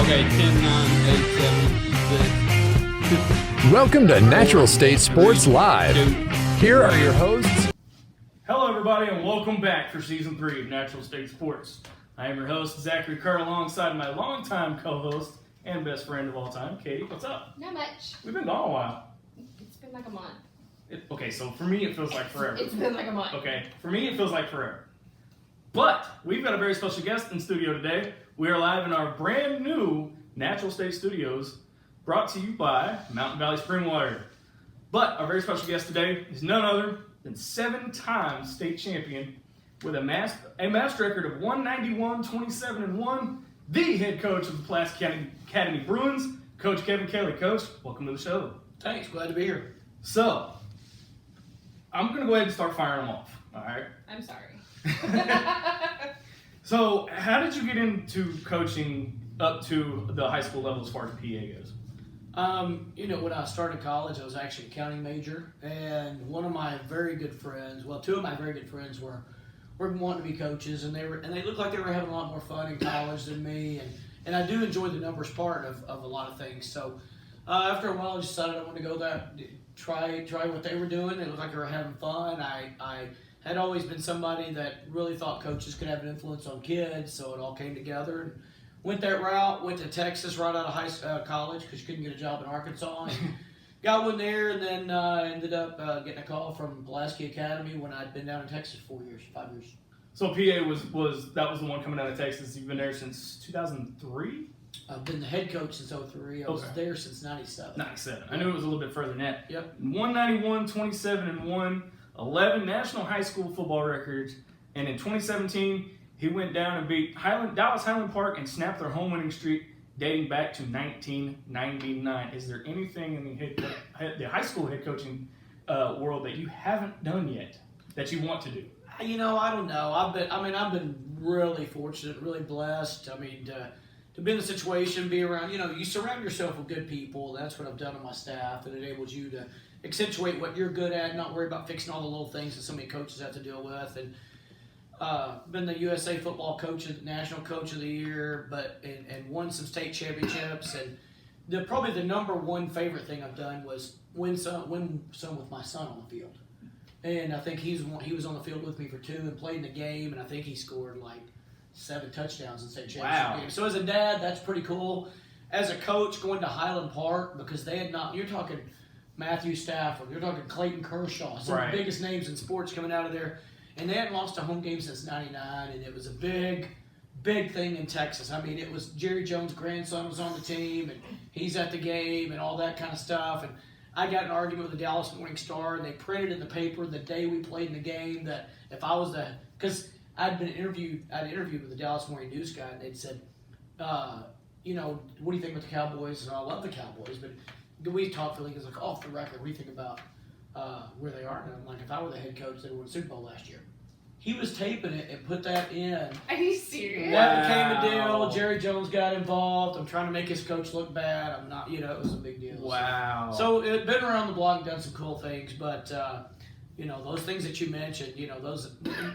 Okay, 10, 9, 8, 7, 6. Welcome to Natural State Sports Live. Here are your hosts. Hello, everybody, and welcome back for Season 3 of Natural State Sports. I am your host, Zachary Kerr, alongside my longtime co-host and best friend of all time, Katie. What's up? Not much. We've been gone a while. It's been like a month. Okay, so for me, it feels like forever. It's been like a month. Okay, for me, it feels like forever. But we've got a very special guest in studio today. We are live in our brand new Natural State Studios, brought to you by Mountain Valley Spring Water. But our very special guest today is none other than 7-time state champion with a match record of 191, 27, and 1. The head coach of the Pulaski Academy Bruins, Coach Kevin Kelley. Coach, welcome to the show. Thanks, glad to be here. So, I'm going to go ahead and start firing them off, all right? I'm sorry. So, how did you get into coaching up to the high school level as far as PA goes? When I started college, I was actually an accounting major, and one of my very good friends, two of my very good friends were wanting to be coaches, and they looked like they were having a lot more fun in college than me, and I do enjoy the numbers part of a lot of things. So after a while, I decided I wanted to go try what they were doing. They looked like they were having fun. I had always been somebody that really thought coaches could have an influence on kids, so it all came together. And went that route, went to Texas right out of college because you couldn't get a job in Arkansas. And got one there, and then ended up getting a call from Pulaski Academy when I'd been down in Texas 5 years. So PA was the one coming out of Texas. You've been there since 2003? I've been the head coach since 2003. I was there since 97. 97. I knew it was a little bit further than that. Yep. 191, 27, and 1, 11 national high school football records. And in 2017, he went down and beat Dallas Highland Park and snapped their home winning streak dating back to 1999. Is there anything in the high school head coaching world that you haven't done yet that you want to do? I don't know. I've been really fortunate, really blessed. To be in the situation, be around, you surround yourself with good people. That's what I've done on my staff. It enables you to accentuate what you're good at, not worry about fixing all the little things that so many coaches have to deal with. And been the USA Football National Coach of the Year, and won some state championships. And probably the number one favorite thing I've done was win some with my son on the field. And I think he was on the field with me for 2 and played in the game, and I think he scored like 7 touchdowns in state championship games. So as a dad, that's pretty cool. As a coach, going to Highland Park, because they had not, you're talking Matthew Stafford, you're talking Clayton Kershaw, some of the biggest names in sports coming out of there. And they hadn't lost a home game since 99, and it was a big thing in Texas. It was Jerry Jones' grandson was on the team, and he's at the game and all that kind of stuff. And I got in an argument with the Dallas Morning Star, and they printed in the paper the day we played in the game that if I was because I'd interviewed with the Dallas Morning News guy, and they'd said, what do you think about the Cowboys? And I love the Cowboys, but we talked for like off the record. What do you think about where they are? And I'm like, if I were the head coach, they would win the Super Bowl last year. He was taping it and put that in. Are you serious? That became a deal. Jerry Jones got involved. I'm trying to make his coach look bad. I'm not, it was a big deal. Wow. So it's been around the block and done some cool things, but, those things that you mentioned, those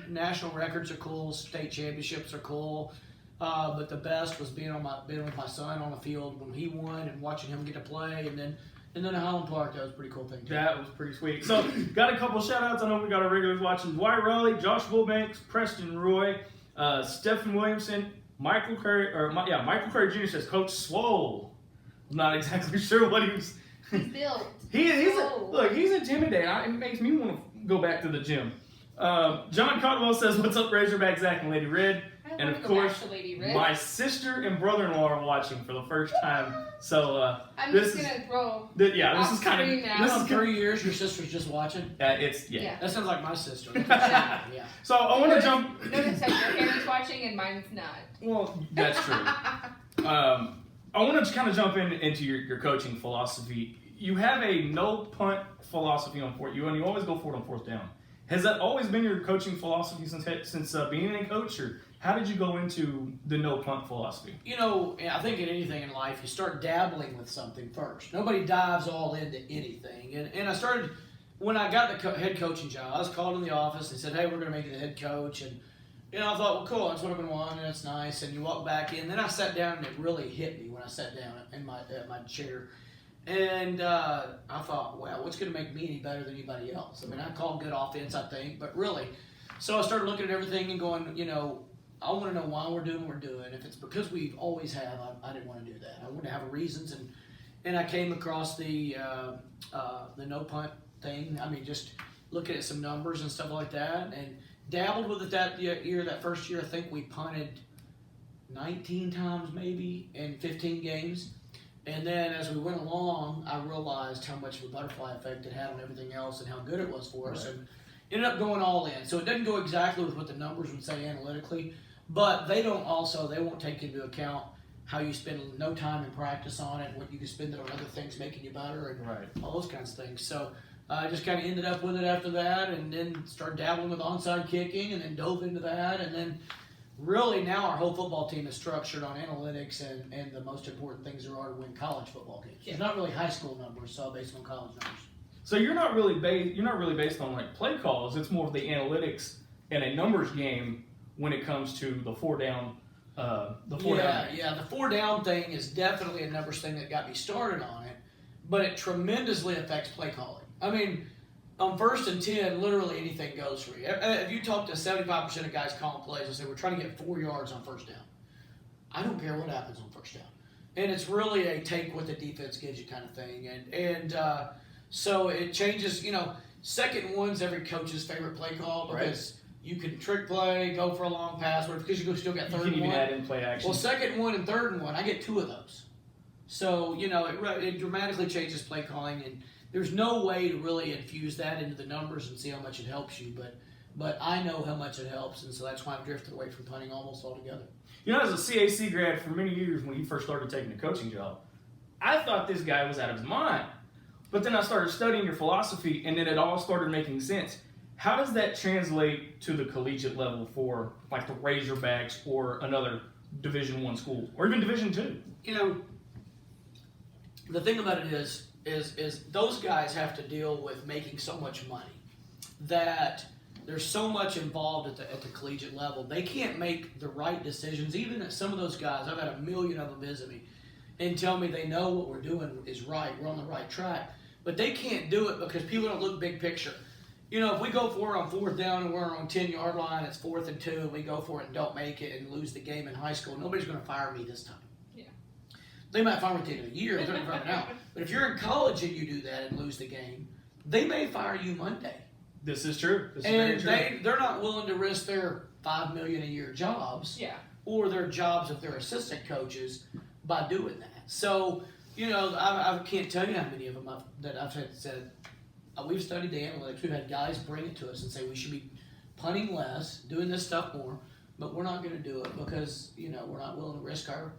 national records are cool, state championships are cool, but the best was being with my son on the field when he won and watching him get to play, and then at Highland Park, that was a pretty cool thing, too. That was pretty sweet. So, got a couple shout-outs. I know we got our regulars watching. Dwight Raleigh, Josh Wilbanks, Preston Roy, Stephen Williamson, Michael Curry Jr. says, Coach Swole. I'm not exactly sure what he was. He's built. He's intimidating. It makes me want to go back to the gym. John Caldwell says, what's up, Razorbacks, Zach and Lady Red? And of course, my sister and brother-in-law are watching for the first time. So I'm just gonna throw. This is kind of. This is 3 years. Your sister's just watching. Yeah. That sounds like my sister. Yeah. So I want to jump. Notice that your parents watching and mine's not. Well, that's true. I want to kind of jump into your coaching philosophy. You have a no punt philosophy on fourth. You always go for it on fourth down. Has that always been your coaching philosophy since being a coach, or how did you go into the no punt philosophy? I think in anything in life, you start dabbling with something first. Nobody dives all into anything. And I started, when I got the head coaching job, I was called in the office and said, hey, we're going to make you the head coach. And I thought, well, cool, that's what I've been wanting, and that's nice. And you walk back in. Then I sat down, and it really hit me when when I sat down in my chair. And I thought, wow, what's going to make me any better than anybody else? I mean, I call good offense, I think, but really. So I started looking at everything and going, I want to know why we're doing what we're doing. If it's because we always have, I didn't want to do that. I wanted to have reasons, and I came across the no punt thing. I mean, just looking at some numbers and stuff like that, and dabbled with it that year. That first year, I think we punted 19 times maybe in 15 games. And then as we went along, I realized how much of a butterfly effect it had on everything else and how good it was for us. And ended up going all in. So it doesn't go exactly with what the numbers would say analytically, but they won't take into account how you spend no time in practice on it, what you can spend it on other things making you better, and all those kinds of things. So I just kind of ended up with it after that, and then started dabbling with onside kicking, and then dove into that, and then really now our whole football team is structured on analytics and the most important things there are to win college football games. It's not really high school numbers, so based on college numbers. So you're not really based on like play calls. It's more of the analytics and a numbers game when it comes to the four down. The four down thing is definitely a numbers thing that got me started on it, but it tremendously affects play calling. I mean, on 1st and 10, literally anything goes for you. If you talk to 75% of guys calling plays and say, we're trying to get 4 yards on 1st down, I don't care what happens on 1st down. And it's really a take what the defense gives you kind of thing. And so it changes, 2nd and 1's every coach's favorite play call because you can trick play, go for a long pass, or because you still got 3rd and 1. You can even add in play action. Well, 2nd and 1 and 3rd and 1, I get 2 of those. So, it dramatically changes play calling, and there's no way to really infuse that into the numbers and see how much it helps you, but I know how much it helps, and so that's why I've drifted away from punting almost altogether. As a CAC grad for many years when you first started taking a coaching job, I thought this guy was out of his mind. But then I started studying your philosophy, and then it all started making sense. How does that translate to the collegiate level for like the Razorbacks or another Division I school, or even Division II? The thing about it is those guys have to deal with making so much money that there's so much involved at the collegiate level. They can't make the right decisions. Even at some of those guys, I've had a million of them visit me and tell me they know what we're doing is right. We're on the right track. But they can't do it because people don't look big picture. If we go for it on 4th down and we're on 10-yard line, it's 4th and 2, and we go for it and don't make it and lose the game in high school, nobody's going to fire me this time. Yeah. They might fire me at the end of the year, they're running out. But if you're in college and you do that and lose the game, they may fire you Monday. This is true. This is and very true. They're not willing to risk their $5 million a year jobs or their jobs if they're assistant coaches by doing that. So, I can't tell you how many of them I've said, we've studied the analytics. We've had guys bring it to us and say we should be punting less, doing this stuff more, but we're not going to do it because, we're not willing to risk our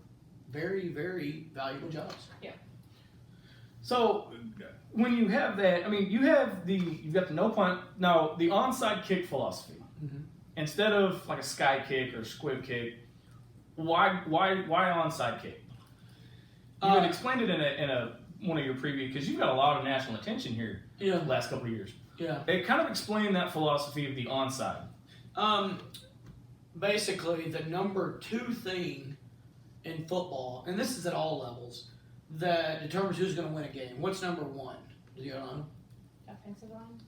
very, very valuable jobs. Yeah. So when you have that, you've got the no punt. Now, the onside kick philosophy, instead of like a sky kick or squib kick, why onside kick? You had explained it in one of your previous, because you've got a lot of national attention here the last couple of years. Yeah. It kind of explained that philosophy of the onside. Basically, the number 2 thing in football, and this is at all levels, that determines who's going to win a game. What's number 1? Do you know? Offensive line.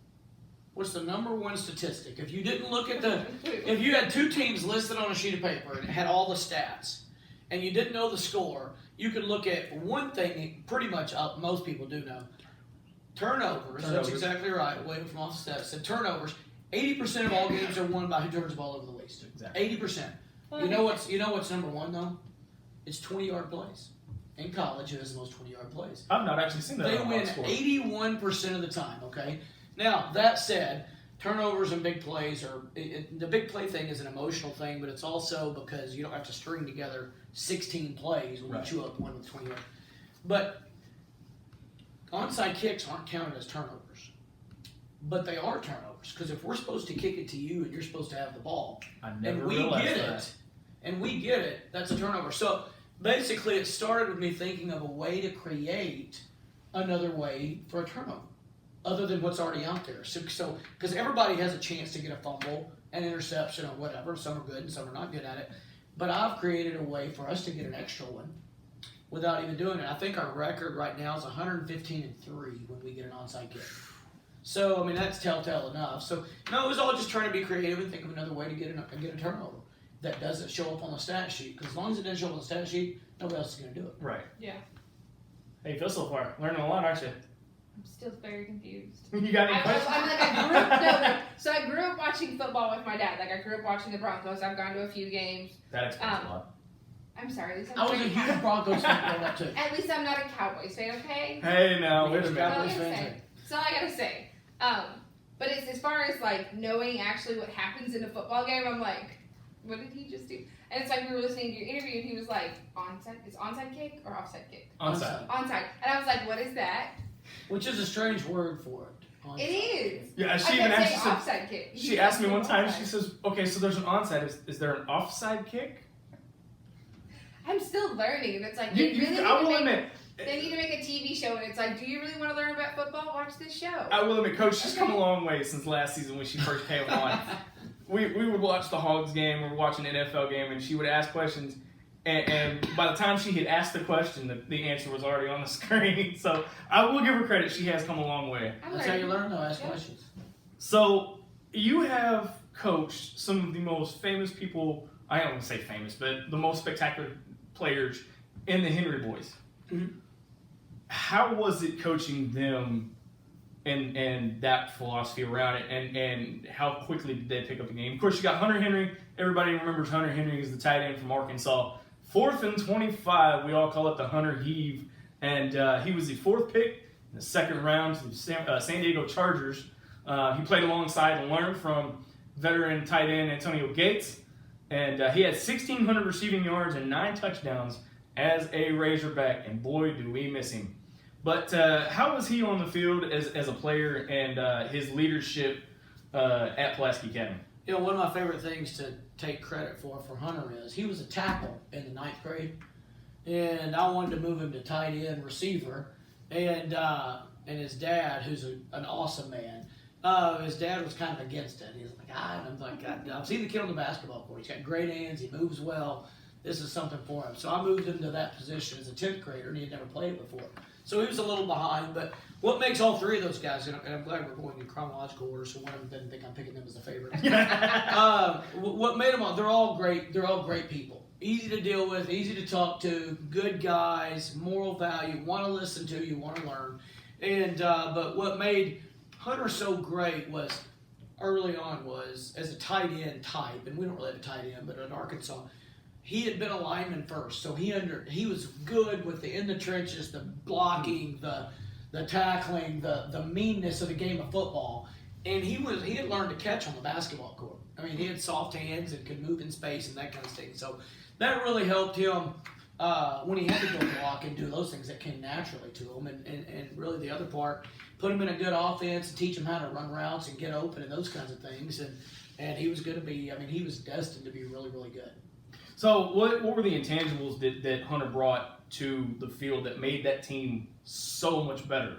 What's the number 1 statistic? If you didn't look at if you had 2 teams listed on a sheet of paper and it had all the stats, and you didn't know the score, you could look at one thing pretty much most people do know. Turnovers. That's exactly right. Way from off the stats. So turnovers. 80% of all games are won by who turns the ball over the least. Exactly. 80%. You know what's number 1 though? It's 20-yard plays. In college, who has the most 20-yard plays? I've not actually seen that. They win 81% of the time. Okay. Now that said, turnovers and big plays are the big play thing is an emotional thing, but it's also because you don't have to string together 16 plays when you chew up one with 20 yards. But onside kicks aren't counted as turnovers, but they are turnovers because if we're supposed to kick it to you and you're supposed to have the ball, and we get it, that's a turnover. So basically, it started with me thinking of a way to create another way for a turnover, other than what's already out there. So because everybody has a chance to get a fumble, an interception, or whatever. Some are good and some are not good at it. But I've created a way for us to get an extra one without even doing it. I think our record right now is 115-3 when we get an onside kick. So, I mean, that's telltale enough. So, no, it was all just trying to be creative and think of another way to get a turnover that doesn't show up on the stat sheet. Because as long as it doesn't show up on the stat sheet, nobody else is going to do it. Right. Yeah. How you feel so far? Learning a lot, aren't you? I'm still very confused. You got any questions? I grew up watching football with my dad. Like, I grew up watching the Broncos. I've gone to a few games. That explains a lot. I'm sorry. At least I'm I was a huge Broncos fan growing up, too. At least I'm not a Cowboys fan, okay? Hey, now, wait a minute. Cowboys fan. That's all I gotta say. But it's as far as like knowing actually what happens in a football game, I'm like, what did he just do? And it's like we were listening to your interview, and he was like, onside? Is onside kick or offside kick? Onside. Onside. And I was like, what is that? Which is a strange word for it. Onside. It is. Yeah, I she even kept saying asked. offside kick. She asked me one time. She says, "Okay, so there's an onside. Is there an offside kick?" I'm still learning, and it's like They need to make a TV show, and it's like, do you really want to learn about football? Watch this show. I will admit, Coach, she's come a long way since last season when she first came on. We would watch the Hogs game, we were watching an NFL game, and she would ask questions, and by the time she had asked the question, the answer was already on the screen. So I will give her credit; she has come a long way. That's how you learn, though. Ask questions. So you have coached some of the most famous people. I don't want to say famous, but the most spectacular players in the Henry Boys. Mm-hmm. How was it coaching them and that philosophy around it, and how quickly did they pick up the game? Of course, you got Hunter Henry. Everybody remembers Hunter Henry as the tight end from Arkansas. 4th and 25, we all call it the Hunter Heave, and he was the 4th pick in the 2nd round to the San Diego Chargers. He played alongside and learned from veteran tight end Antonio Gates, and he had 1,600 receiving yards and 9 touchdowns as a Razorback, and boy, do we miss him. But how was he on the field as a player and his leadership at Pulaski Academy? You know, one of my favorite things to take credit for Hunter is he was a tackle in the 9th grade, and I wanted to move him to tight end receiver, and his dad, who's an awesome man, his dad was kind of against it. He was like, and I'm like, I've seen the kid on the basketball court. He's got great hands. He moves well. This is something for him. So I moved him to that position as a 10th grader, and he had never played it before. So he was a little behind, but what makes all three of those guys, and I'm glad we're going in chronological order, so one of them didn't think I'm picking them as a favorite. What made them all, they're all great people. Easy to deal with, easy to talk to, good guys, moral value, want to listen to you, want to learn. And but what made Hunter so great was early on was as a tight end type, and we don't really have a tight end, but at Arkansas, he had been a lineman first, so he was good with the in the trenches, the blocking, the tackling, the meanness of the game of football, and he had learned to catch on the basketball court. I mean, he had soft hands and could move in space and that kind of thing. So that really helped him when he had to go block and do those things that came naturally to him. And really the other part, put him in a good offense and teach him how to run routes and get open and those kinds of things. And he was going to be, I mean, he was destined to be really, really good. So what were the intangibles that Hunter brought to the field that made that team so much better?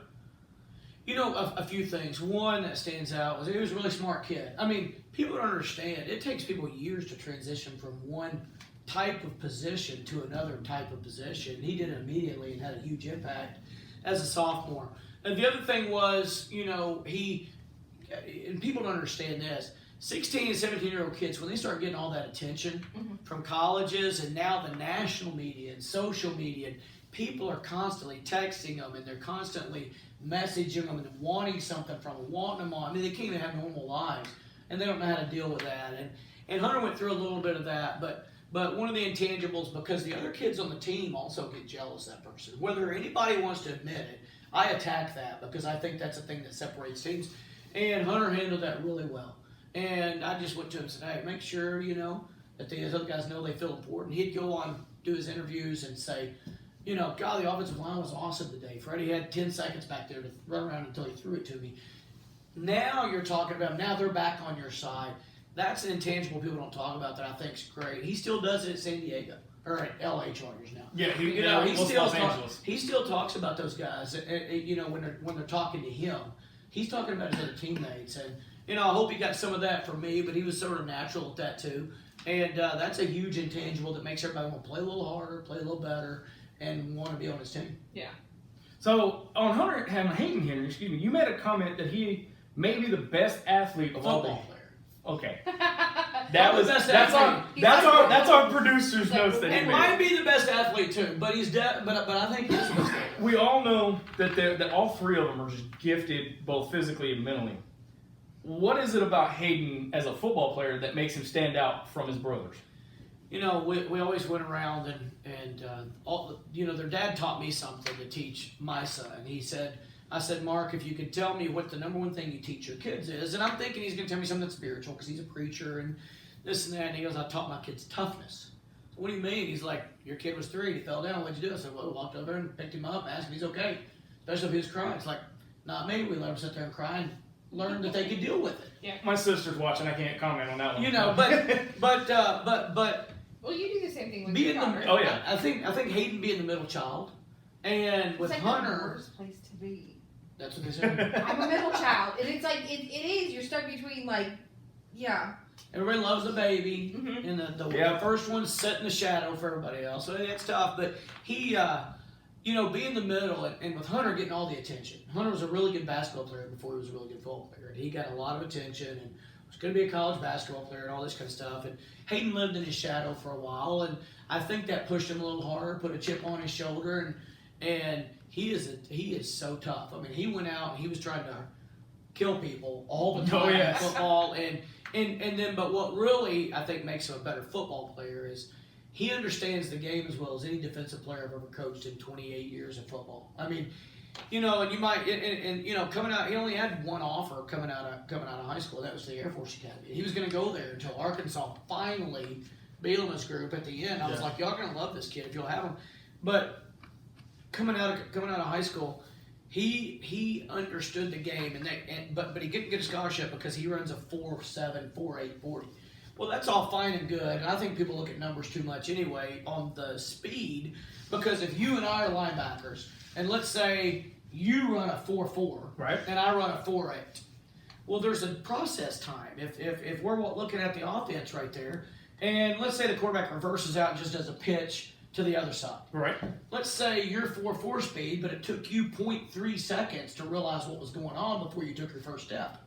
You know, a few things. One that stands out was he was a really smart kid. I mean, people don't understand. It takes people years to transition from one type of position to another type of position. He did it immediately and had a huge impact as a sophomore. And the other thing was, you know, and people don't understand this, 16 and 17-year-old kids, when they start getting all that attention from colleges and now the national media and social media, people are constantly texting them and they're constantly messaging them and wanting something from them, wanting them on. I mean, they can't even have normal lives, and they don't know how to deal with that. And Hunter went through a little bit of that, but one of the intangibles, because the other kids on the team also get jealous of that person. Whether anybody wants to admit it, I attack that because I think that's a thing that separates teams. And Hunter handled that really well. And I just went to him and said, hey, make sure, you know, that these other guys know they feel important. He'd go on, do his interviews and say, you know, God, the offensive line was awesome today. Freddie had 10 seconds back there to run around until he threw it to me. Now you're talking about, now they're back on your side. That's an intangible people don't talk about that I think is great. He still does it at San Diego, or at LA Chargers now. Yeah, he still talks about those guys, you know, when they're talking to him. He's talking about his other teammates. And, you know, I hope he got some of that from me, but he was sort of natural at that too. And that's a huge intangible that makes everybody want to play a little harder, play a little better. and want to be on his team. Yeah. So on Hayden Henry, excuse me, you made a comment that he may be the best athlete of all Football time. player. Okay. That's That's our producer's notes that he And made. might be the best athlete too, but he's but I think he's the best athlete. We all know that all three of them are just gifted both physically and mentally. What is it about Hayden as a football player that makes him stand out from his brothers? You know, we always went around and their dad taught me something to teach my son. I said, Mark, if you could tell me what the number one thing you teach your kids is, and I'm thinking he's going to tell me something spiritual because he's a preacher and this and that, and he goes, I taught my kids toughness. So what do you mean? He's like, your kid was 3, he fell down, what'd you do? I said, well, walked over and picked him up, asked if he's okay, especially if he was crying. It's like, not me, we let him sit there and cry and learn that they could deal with it. Yeah. My sister's watching, I can't comment on that one. You know, but Well, you do the same thing with being your daughter. Oh, yeah. I think Hayden being the middle child, and with it's like Hunter, the worst place to be. that's what they said. I'm a middle child, and it's like it is. You're stuck between yeah. Everybody loves the baby, Mhm. and the Yeah. first one's set in the shadow for everybody else. So it's tough, but he, being the middle, and with Hunter getting all the attention. Hunter was a really good basketball player before he was a really good football player, and he got a lot of attention, and was going to be a college basketball player and all this kind of stuff. And Hayden lived in his shadow for a while, and I think that pushed him a little harder, put a chip on his shoulder, and he is so tough. I mean, he went out and he was trying to kill people all the time in football, and then but what really I think makes him a better football player is he understands the game as well as any defensive player I've ever coached in 28 years of football. I mean, and you might coming out, he only had one offer coming out of high school. That was the Air Force Academy. He was going to go there until Arkansas finally Bielema's group at the end. I was like, y'all gonna love this kid if you'll have him. But coming out of high school, he understood the game, but he couldn't get a scholarship because he runs a 4.7, 4.8 40. Well, that's all fine and good, and I think people look at numbers too much anyway on the speed, because if you and I are linebackers, and let's say you run a 4.4, right, and I run a 4.8, well, there's a process time. If we're looking at the offense right there, and let's say the quarterback reverses out and just does a pitch to the other side. Right. Let's say you're 4.4 speed, but it took you 0.3 seconds to realize what was going on before you took your first step.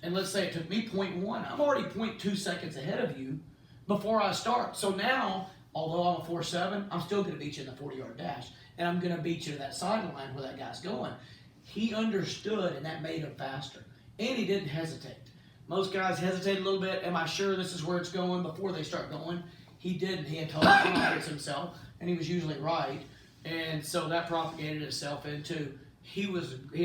And let's say it took me 0.1. I'm already 0.2 seconds ahead of you before I start. So now, although I'm a 4.7, I'm still going to beat you in the 40-yard dash. And I'm going to beat you to that sideline where that guy's going. He understood, and that made him faster. And he didn't hesitate. Most guys hesitate a little bit. Am I sure this is where it's going before they start going? He didn't. He had total confidence himself, and he was usually right. And so that propagated itself into he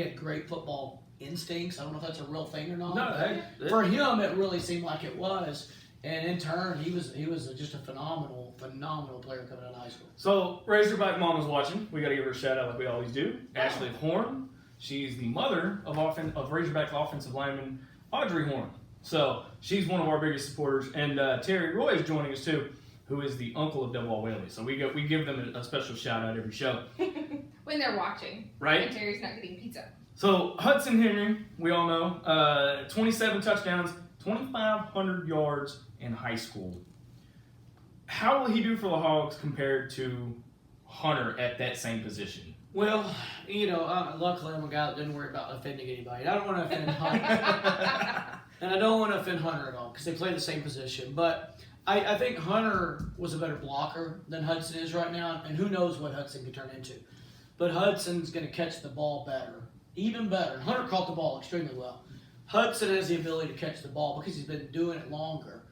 had great football instincts. I don't know if that's a real thing or not. No, for him, it really seemed like it was. And in turn, he was just a phenomenal player coming out of high school. So Razorback Mom is watching. We got to give her a shout out like we always do. Ashley Horn. She's the mother of Razorback offensive lineman Audrey Horn. So she's one of our biggest supporters. And Terry Roy is joining us too, who is the uncle of Double Whaley. So we give them a special shout out every show. When they're watching. Right. And Terry's not getting pizza. So Hudson Henry, we all know, 27 touchdowns, 2,500 yards in high school. How will he do for the Hogs compared to Hunter at that same position? Well, luckily I'm a guy that didn't worry about offending anybody. I don't want to offend Hunter. And I don't want to offend Hunter at all because they play the same position. But I think Hunter was a better blocker than Hudson is right now. And who knows what Hudson can turn into. But Hudson's going to catch the ball better. Even better. Hunter caught the ball extremely well. Hudson has the ability to catch the ball because he's been doing it longer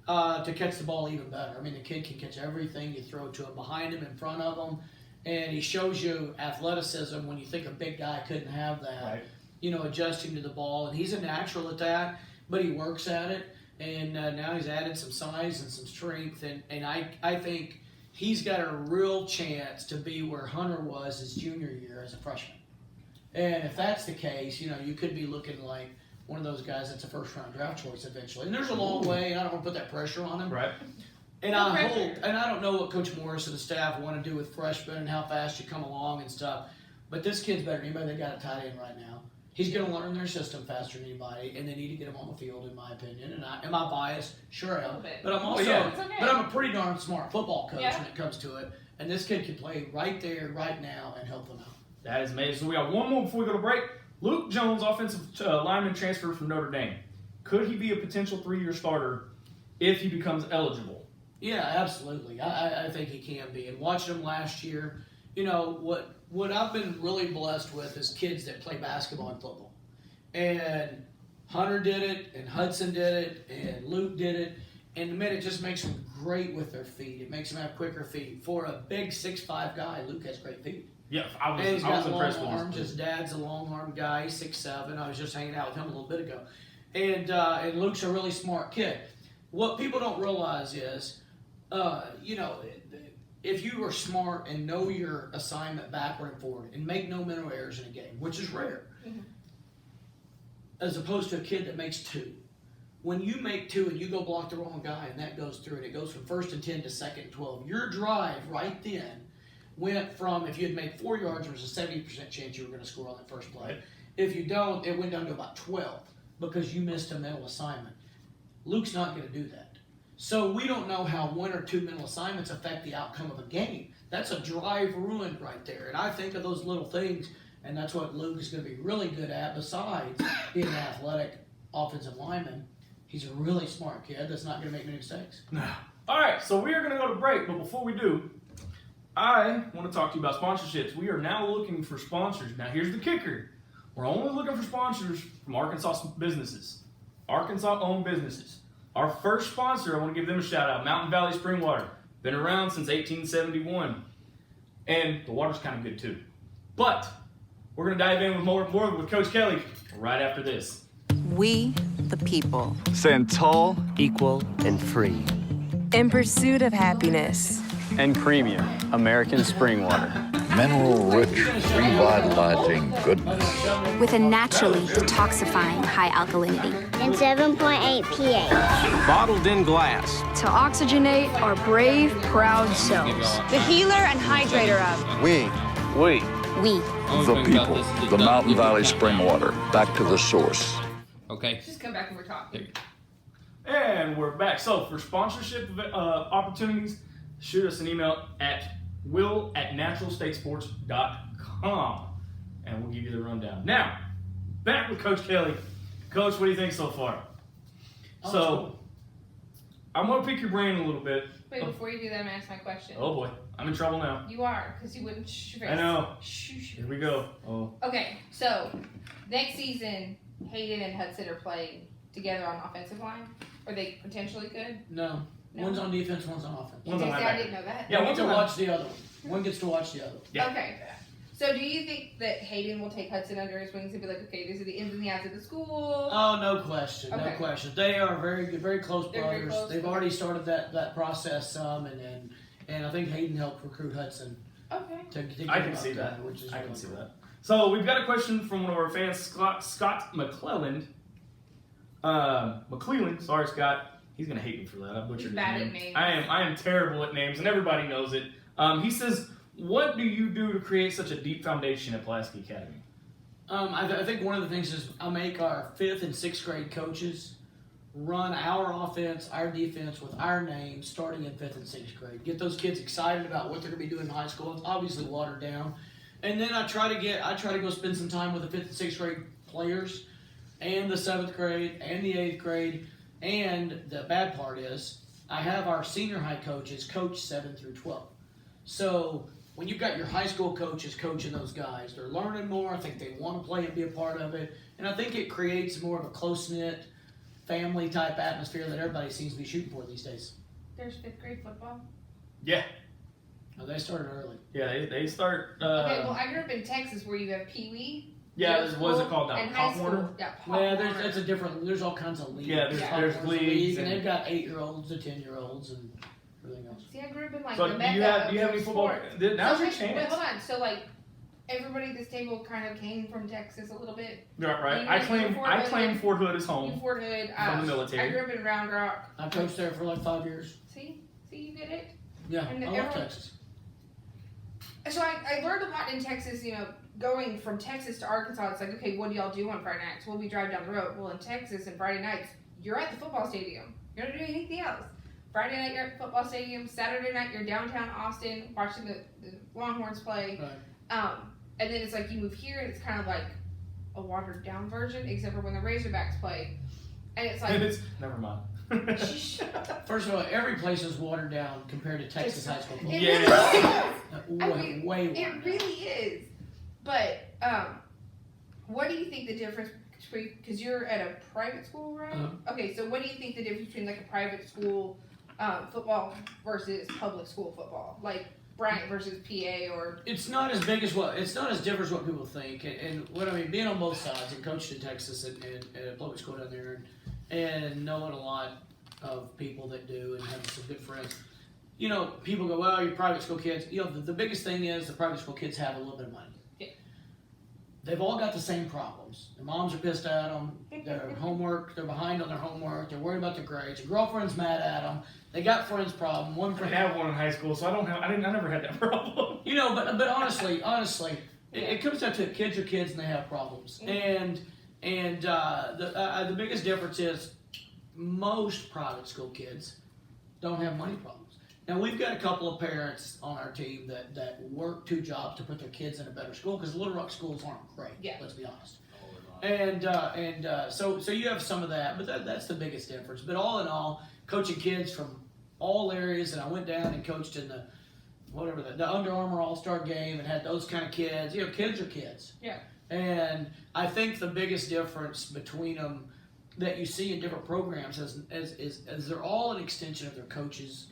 to catch the ball even better. I mean, the kid can catch everything you throw to him, behind him, in front of him. And he shows you athleticism when you think a big guy couldn't have that. Right. Adjusting to the ball. And he's a natural at that, but he works at it. And now he's added some size and some strength. And I think he's got a real chance to be where Hunter was his junior year as a freshman. And if that's the case, you could be looking like one of those guys that's a first-round draft choice eventually. And there's a long way, and I don't want to put that pressure on him. Right. And I hope, and I don't know what Coach Morris and the staff want to do with freshmen and how fast you come along and stuff, but this kid's better than anybody they got a tight end right now. He's going to learn their system faster than anybody, and they need to get him on the field, in my opinion. And am I biased? Sure I am. But I'm also, It's okay. but I'm a pretty darn smart football coach Yeah. when it comes to it. And this kid can play right there, right now, and help them out. That is amazing. So we got one more before we go to break. Luke Jones, offensive lineman transfer from Notre Dame. Could he be a potential 3-year starter if he becomes eligible? Yeah, absolutely. I think he can be. And watching him last year, what I've been really blessed with is kids that play basketball and football. And Hunter did it, and Hudson did it, and Luke did it. And man, it just makes them great with their feet. It makes them have quicker feet. For a big 6'5" guy, Luke has great feet. Yeah, I was He's got long impressed arms. with him. His dad's a long arm guy. He's 6'7". I was just hanging out with him a little bit ago. And Luke's a really smart kid. What people don't realize is, if you are smart and know your assignment backward and forward and make no mental errors in a game, which is rare, as opposed to a kid that makes 2. When you make 2 and you go block the wrong guy and that goes through and it goes from 1st and 10 to 2nd and 12, your drive right then went from, if you had made 4 yards, there was a 70% chance you were going to score on that first play. Right. If you don't, it went down to about 12 because you missed a mental assignment. Luke's not going to do that. So we don't know how 1 or 2 mental assignments affect the outcome of a game. That's a drive ruined right there. And I think of those little things, and that's what Luke is going to be really good at besides being an athletic offensive lineman. He's a really smart kid that's not going to make many mistakes. All right, so we are going to go to break, but before we do, I want to talk to you about sponsorships. We are now looking for sponsors. Now, here's the kicker. We're only looking for sponsors from Arkansas businesses, Arkansas-owned businesses. Our first sponsor, I want to give them a shout-out, Mountain Valley Spring Water. Been around since 1871, and the water's kind of good, too. But we're going to dive in with more with Coach Kelley right after this. We, the people. Stand tall, equal, and free. In pursuit of happiness. and premium American spring water. Mineral-rich, revitalizing goodness. With a naturally detoxifying high alkalinity. And 7.8 pH. Bottled in glass. To oxygenate our brave, proud selves. The healer and hydrator of. We. The people. The Mountain Valley Spring Water. Back to the source. Okay. Just come back and we're talking. And we're back. So for sponsorship opportunities, shoot us an email at will@naturalstatesports.com and we'll give you the rundown. Now, back with Coach Kelley. Coach, what do you think so far? So, I'm going to pick your brain a little bit. Wait, before you do that, I'm going to ask my question. Oh boy, I'm in trouble now. You are, because you wouldn't shh your face. I know. Shh. Here we go. Oh. Okay, so next season, Hayden and Hudson are playing together on offensive line. Are they potentially good? No. One's on defense, one's on offense. One's on I linebacker. didn't know that. Yeah, One one's gets to on watch the other one. One gets to watch the other one. Yeah. Okay. So do you think that Hayden will take Hudson under his wings and be like, okay, these are the ins and the outs of the school? Oh, no question. Okay. No question. They are very good, very close They're very brothers. close. They've already started that process some, and I think Hayden helped recruit Hudson. Okay. To get I him can up see there, that. which is I really can see cool. that. So we've got a question from one of our fans, Scott McClelland. McClelland, sorry Scott. He's gonna hate me for that. I butchered He's his bad name. at names. I am terrible at names, and everybody knows it. He says, "What do you do to create such a deep foundation at Pulaski Academy?" I think one of the things is I make our 5th and 6th grade coaches run our offense, our defense with our name starting in 5th and 6th grade. Get those kids excited about what they're going to be doing in high school. It's obviously watered down. And then I try to go spend some time with the 5th and 6th grade players and the 7th grade and the 8th grade. And the bad part is I have our senior high coaches coach 7 through 12. So when you've got your high school coaches coaching those guys, they're learning more. I think they want to play and be a part of it. And I think it creates more of a close-knit, family-type atmosphere that everybody seems to be shooting for these days. There's 5th grade football. Yeah. Oh, they started early. Yeah, they start. Okay, well, I grew up in Texas where you have Pee Wee. Yeah, what is it called now? And high Pop Warner? school. Yeah, Pop Yeah, Warner. that's a different. There's all kinds of leagues. Yeah, there's Pop Warner's a leagues league, and and- they've got 8-year-olds to 10-year-olds and everything else. See, I grew up in like So the do Mecca you have of any football? sports. Now's your Wait, chance. hold on. So like, everybody at this table kind of came from Texas a little bit. Right. You I went claim to Fort Hood. Fort Hood as You home. Fort Hood. From the military. I grew up in Round Rock. I coached there for like 5 years. See, you get it. Yeah, And I love everyone- Texas. So I learned a lot in Texas. You know, going from Texas to Arkansas, it's like, okay, what do y'all do on Friday nights? Well, we drive down the road. Well, in Texas and Friday nights, you're at the football stadium. You're not doing anything else. Friday night you're at football stadium, Saturday night you're downtown Austin watching the Longhorns play. Right. And then it's like you move here and it's kind of like a watered down version, except for when the Razorbacks play. And it's like never mind. First of all, every place is watered down compared to Texas high school football. Yeah. Way watered It down. really is. But what do you think the difference between, because you're at a private school, right? Okay, so what do you think the difference between like a private school football versus public school football? Like Bryant versus PA, or it's not as big as it's not as different as what people think. And what I mean, being on both sides and coaching in Texas and a public school down there and knowing a lot of people that do and having some good friends. You know, people go, well, you're private school kids. You know, the biggest thing is the private school kids have a little bit of money. Yeah. They've all got the same problems. Their moms are pissed at them. Their homework, they're behind on their homework. They're worried about their grades. Their girlfriend's mad at them. They got friends problem. One friend. I have one in high school, so I never had that problem. You know, but honestly, it comes down to it. Kids are kids and they have problems. And the biggest difference is most private school kids don't have money problems. Now, we've got a couple of parents on our team that work 2 jobs to put their kids in a better school because Little Rock schools aren't great. Yeah. Let's be honest. So you have some of that, but that's the biggest difference. But all in all, coaching kids from all areas, and I went down and coached in the Under Armour All-Star game and had those kind of kids. You know, kids are kids. Yeah. And I think the biggest difference between them that you see in different programs is they're all an extension of their coaches,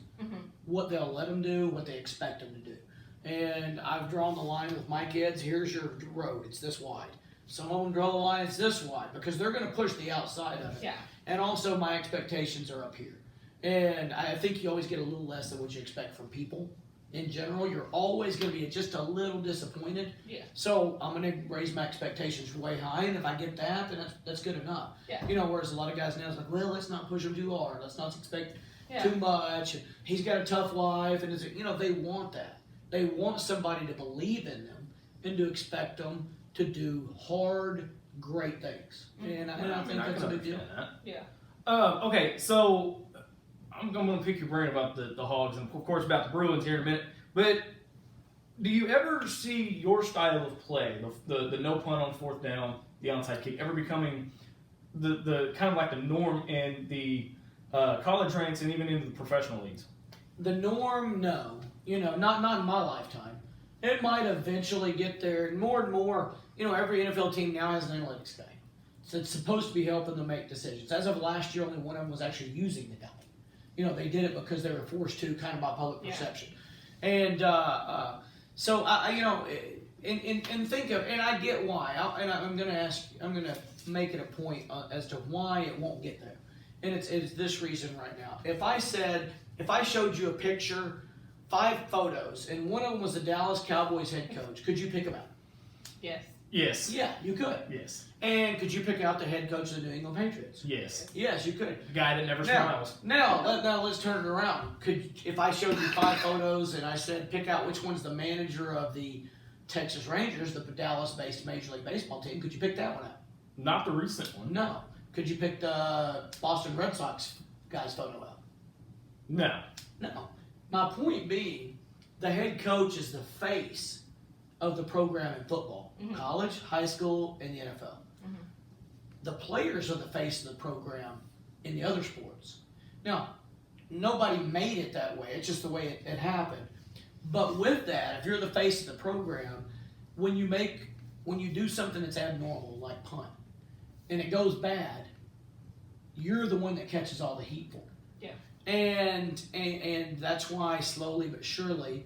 what they'll let them do, what they expect them to do. And I've drawn the line with my kids. Here's your road. It's this wide. Some of them draw the line. It's this wide because they're going to push the outside of it. Yeah. And also my expectations are up here. And I think you always get a little less than what you expect from people. In general, you're always going to be just a little disappointed. Yeah. So I'm going to raise my expectations way high, and if I get that, then that's good enough. Yeah. You know, whereas a lot of guys now is like, well, let's not push him too hard. Let's not expect too much. He's got a tough life, and they want that. They want somebody to believe in them and to expect them to do hard, great things. And I think that's a big deal. Yeah. Okay, so I'm going to pick your brain about the Hogs and, of course, about the Bruins here in a minute. But do you ever see your style of play, the no punt on 4th down, the onside kick, ever becoming the kind of like the norm in the college ranks and even into the professional leagues? The norm, no. You know, not in my lifetime. It might eventually get there. And more, you know, every NFL team now has an analytics guy. So it's supposed to be helping them make decisions. As of last year, only one of them was actually using the guy. You know, they did it because they were forced to, kind of by public perception. And so I you know, and think of, and I get why. I'm going to make it a point as to why it won't get there. And it's this reason right now. If I showed you a picture, 5 photos, and one of them was the Dallas Cowboys head coach, could you pick him out? Yes. Yes. Yeah, you could. Yes. And could you pick out the head coach of the New England Patriots? Yes. Yes, you could. The guy that never smiles. Now let's turn it around. If I showed you 5 photos and I said pick out which one's the manager of the Texas Rangers, the Dallas-based Major League Baseball team, could you pick that one out? Not the recent one. No. Could you pick the Boston Red Sox guy's photo out? No. No. My point being, the head coach is the face of the program in football, college, high school, and the NFL. The players are the face of the program in the other sports. Now, nobody made it that way. It's just the way it happened. But with that, if you're the face of the program, when you do something that's abnormal, like punt, and it goes bad, you're the one that catches all the heat for it. Yeah. And that's why slowly but surely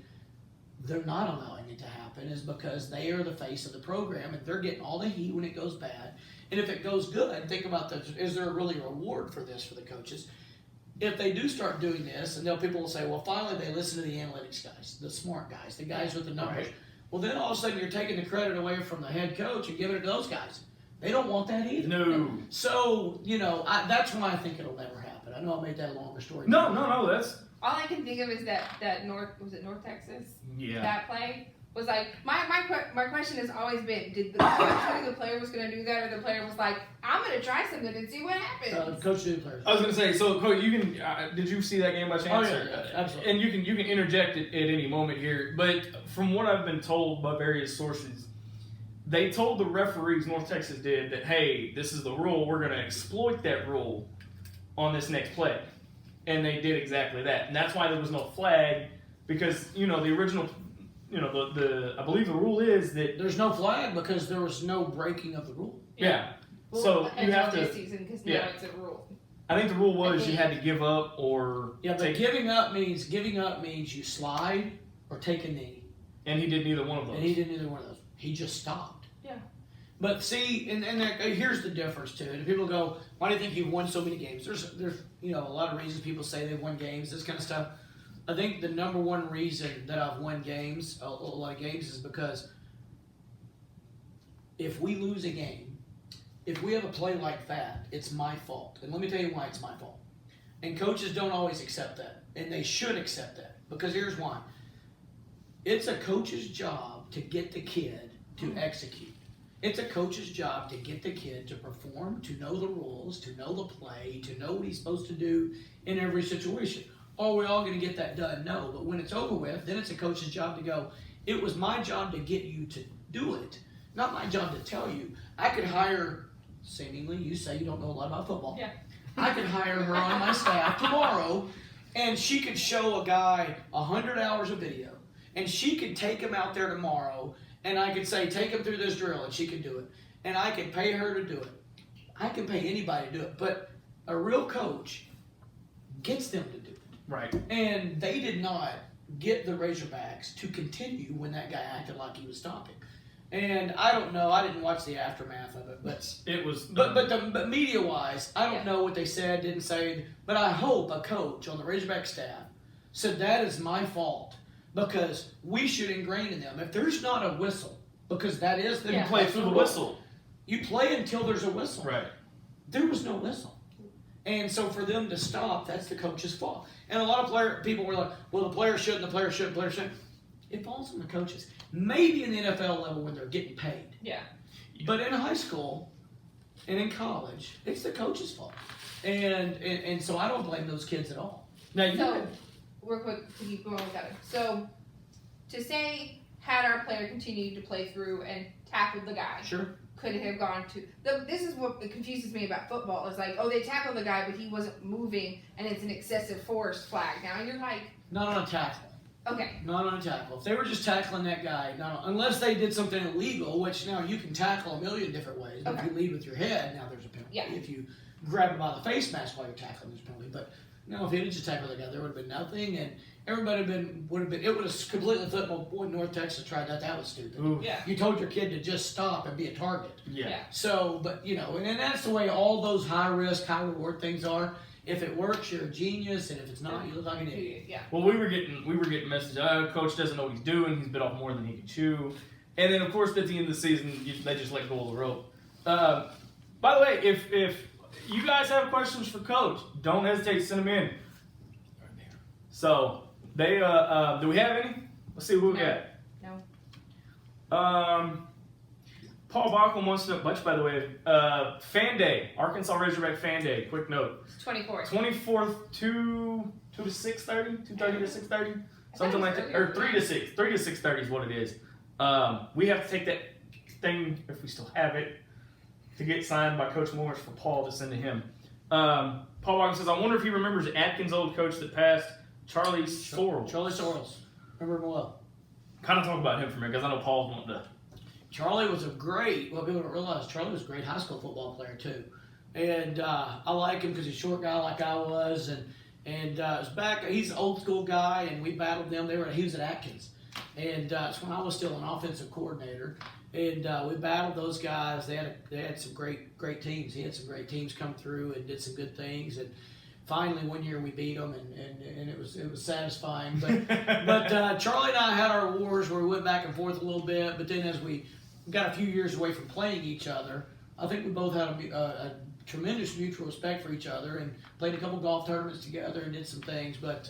they're not allowing it to happen, is because they are the face of the program and they're getting all the heat when it goes bad. And if it goes good, think about this, is there really a reward for this for the coaches? If they do start doing this, and people will say, well, finally they listen to the analytics guys, the smart guys, the guys with the numbers. Right. Well, then all of a sudden you're taking the credit away from the head coach and giving it to those guys. They don't want that either. No. So, you know, that's why I think it'll never happen. I know I made that a longer story. No, that's... All I can think of is that North Texas? Yeah. That play was like, my question has always been, did the coach knew the player was going to do that, or the player was like, I'm going to try something and see what happens? Coach knew the player. I was going to say, so Coach, you can. Did you see that game by chance? Oh yeah, absolutely. And you can interject at any moment here, but from what I've been told by various sources, they told the referees, North Texas did, that hey, this is the rule. We're going to exploit that rule on this next play, and they did exactly that, and that's why there was no flag, because the original. I believe the rule is that there's no flag because there was no breaking of the rule. Yeah. Well, so you have to. This season, because now it's a rule. I think the rule was you had to give up or. Yeah, but giving up means you slide or take a knee. And he did neither one of those. He just stopped. Yeah. But see, and here's the difference too. And people go, why do you think you've won so many games? There's a lot of reasons people say they've won games, this kind of stuff. I think the number one reason that I've won games, a lot of games, is because if we lose a game, if we have a play like that, it's my fault. And let me tell you why it's my fault. And coaches don't always accept that. And they should accept that. Because here's why. It's a coach's job to get the kid to execute. It's a coach's job to get the kid to perform, to know the rules, to know the play, to know what he's supposed to do in every situation. Are we all going to get that done? No. But when it's over with, then it's a coach's job to go, it was my job to get you to do it, not my job to tell you. I could hire, seemingly, you say you don't know a lot about football. Yeah. I could hire her on my staff tomorrow, and she could show a guy 100 hours of video, and she could take him out there tomorrow, and I could say, take him through this drill, and she could do it. And I could pay her to do it. I can pay anybody to do it. But a real coach gets them to do it. Right. And they did not get the Razorbacks to continue when that guy acted like he was stopping. And I don't know. I didn't watch the aftermath of it, but it was. But media wise, I don't know what they said, didn't say. But I hope a coach on the Razorback staff said that is my fault because we should ingrain in them. If there's not a whistle, because that is the you play through the whistle. You play until there's a whistle. Right. There was no whistle. And so for them to stop, that's the coach's fault. And a lot of people were like, well, the player shouldn't, the player shouldn't. It falls on the coaches. Maybe in the NFL level when they're getting paid. Yeah. But in high school and in college, it's the coach's fault. And so I don't blame those kids at all. Now, real quick to keep going with that. So, to say, had our player continued to play through and tackled the guy. Sure. Could have gone to this is what confuses me about football is like, oh, they tackled the guy but he wasn't moving and it's an excessive force flag. Now you're like, not on a tackle. Okay. Not on a tackle. If they were just tackling that guy, unless they did something illegal, which now you can tackle a million different ways. But if you lead with your head, now there's a penalty. Yeah. If you grab him by the face mask while you're tackling, there's a penalty. But no, if he had just tackled the guy, there would have been nothing, and everybody would have been. It would have completely flipped. Well, boy, North Texas tried that. That was stupid. Ooh. Yeah. You told your kid to just stop and be a target. Yeah. So, but and that's the way all those high risk, high reward things are. If it works, you're a genius, and if it's not, you look like an idiot. Yeah. Well, we were getting messages. Coach doesn't know what he's doing. He's bit off more than he can chew. And then, of course, at the end of the season, they just let go of the rope. By the way, if you guys have questions for Coach, don't hesitate to send them in. Right there. So they do we have any? Let's see who we got. No. Paul Bachman wants to bunch, by the way. Fan Day, Arkansas Razorback Fan Day. Quick note. 24th. 24th, 2 to 6:30, 2:30 to 6:30, something like that, or 3 to 6, 3 to 6:30 is what it is. We have to take that thing, if we still have it, to get signed by Coach Morris for Paul to send to him. Paul Bachman says, I wonder if he remembers Atkins' old coach that passed, Charlie Sorrell. Charlie Sorrells. Remember him well. Kind of talk about him for a minute, because I know Paul's wanting to. Charlie was people don't realize, Charlie was a great high school football player too. And I like him because he's a short guy like I was. And it was back, he's an old school guy, and we battled them. He was at Atkins. And it's when I was still an offensive coordinator. And we battled those guys. They had some great teams. He had some great teams come through and did some good things. And finally, one year we beat them, and it was satisfying. But Charlie and I had our wars where we went back and forth a little bit. But then as we got a few years away from playing each other, I think we both had a tremendous mutual respect for each other and played a couple golf tournaments together and did some things. But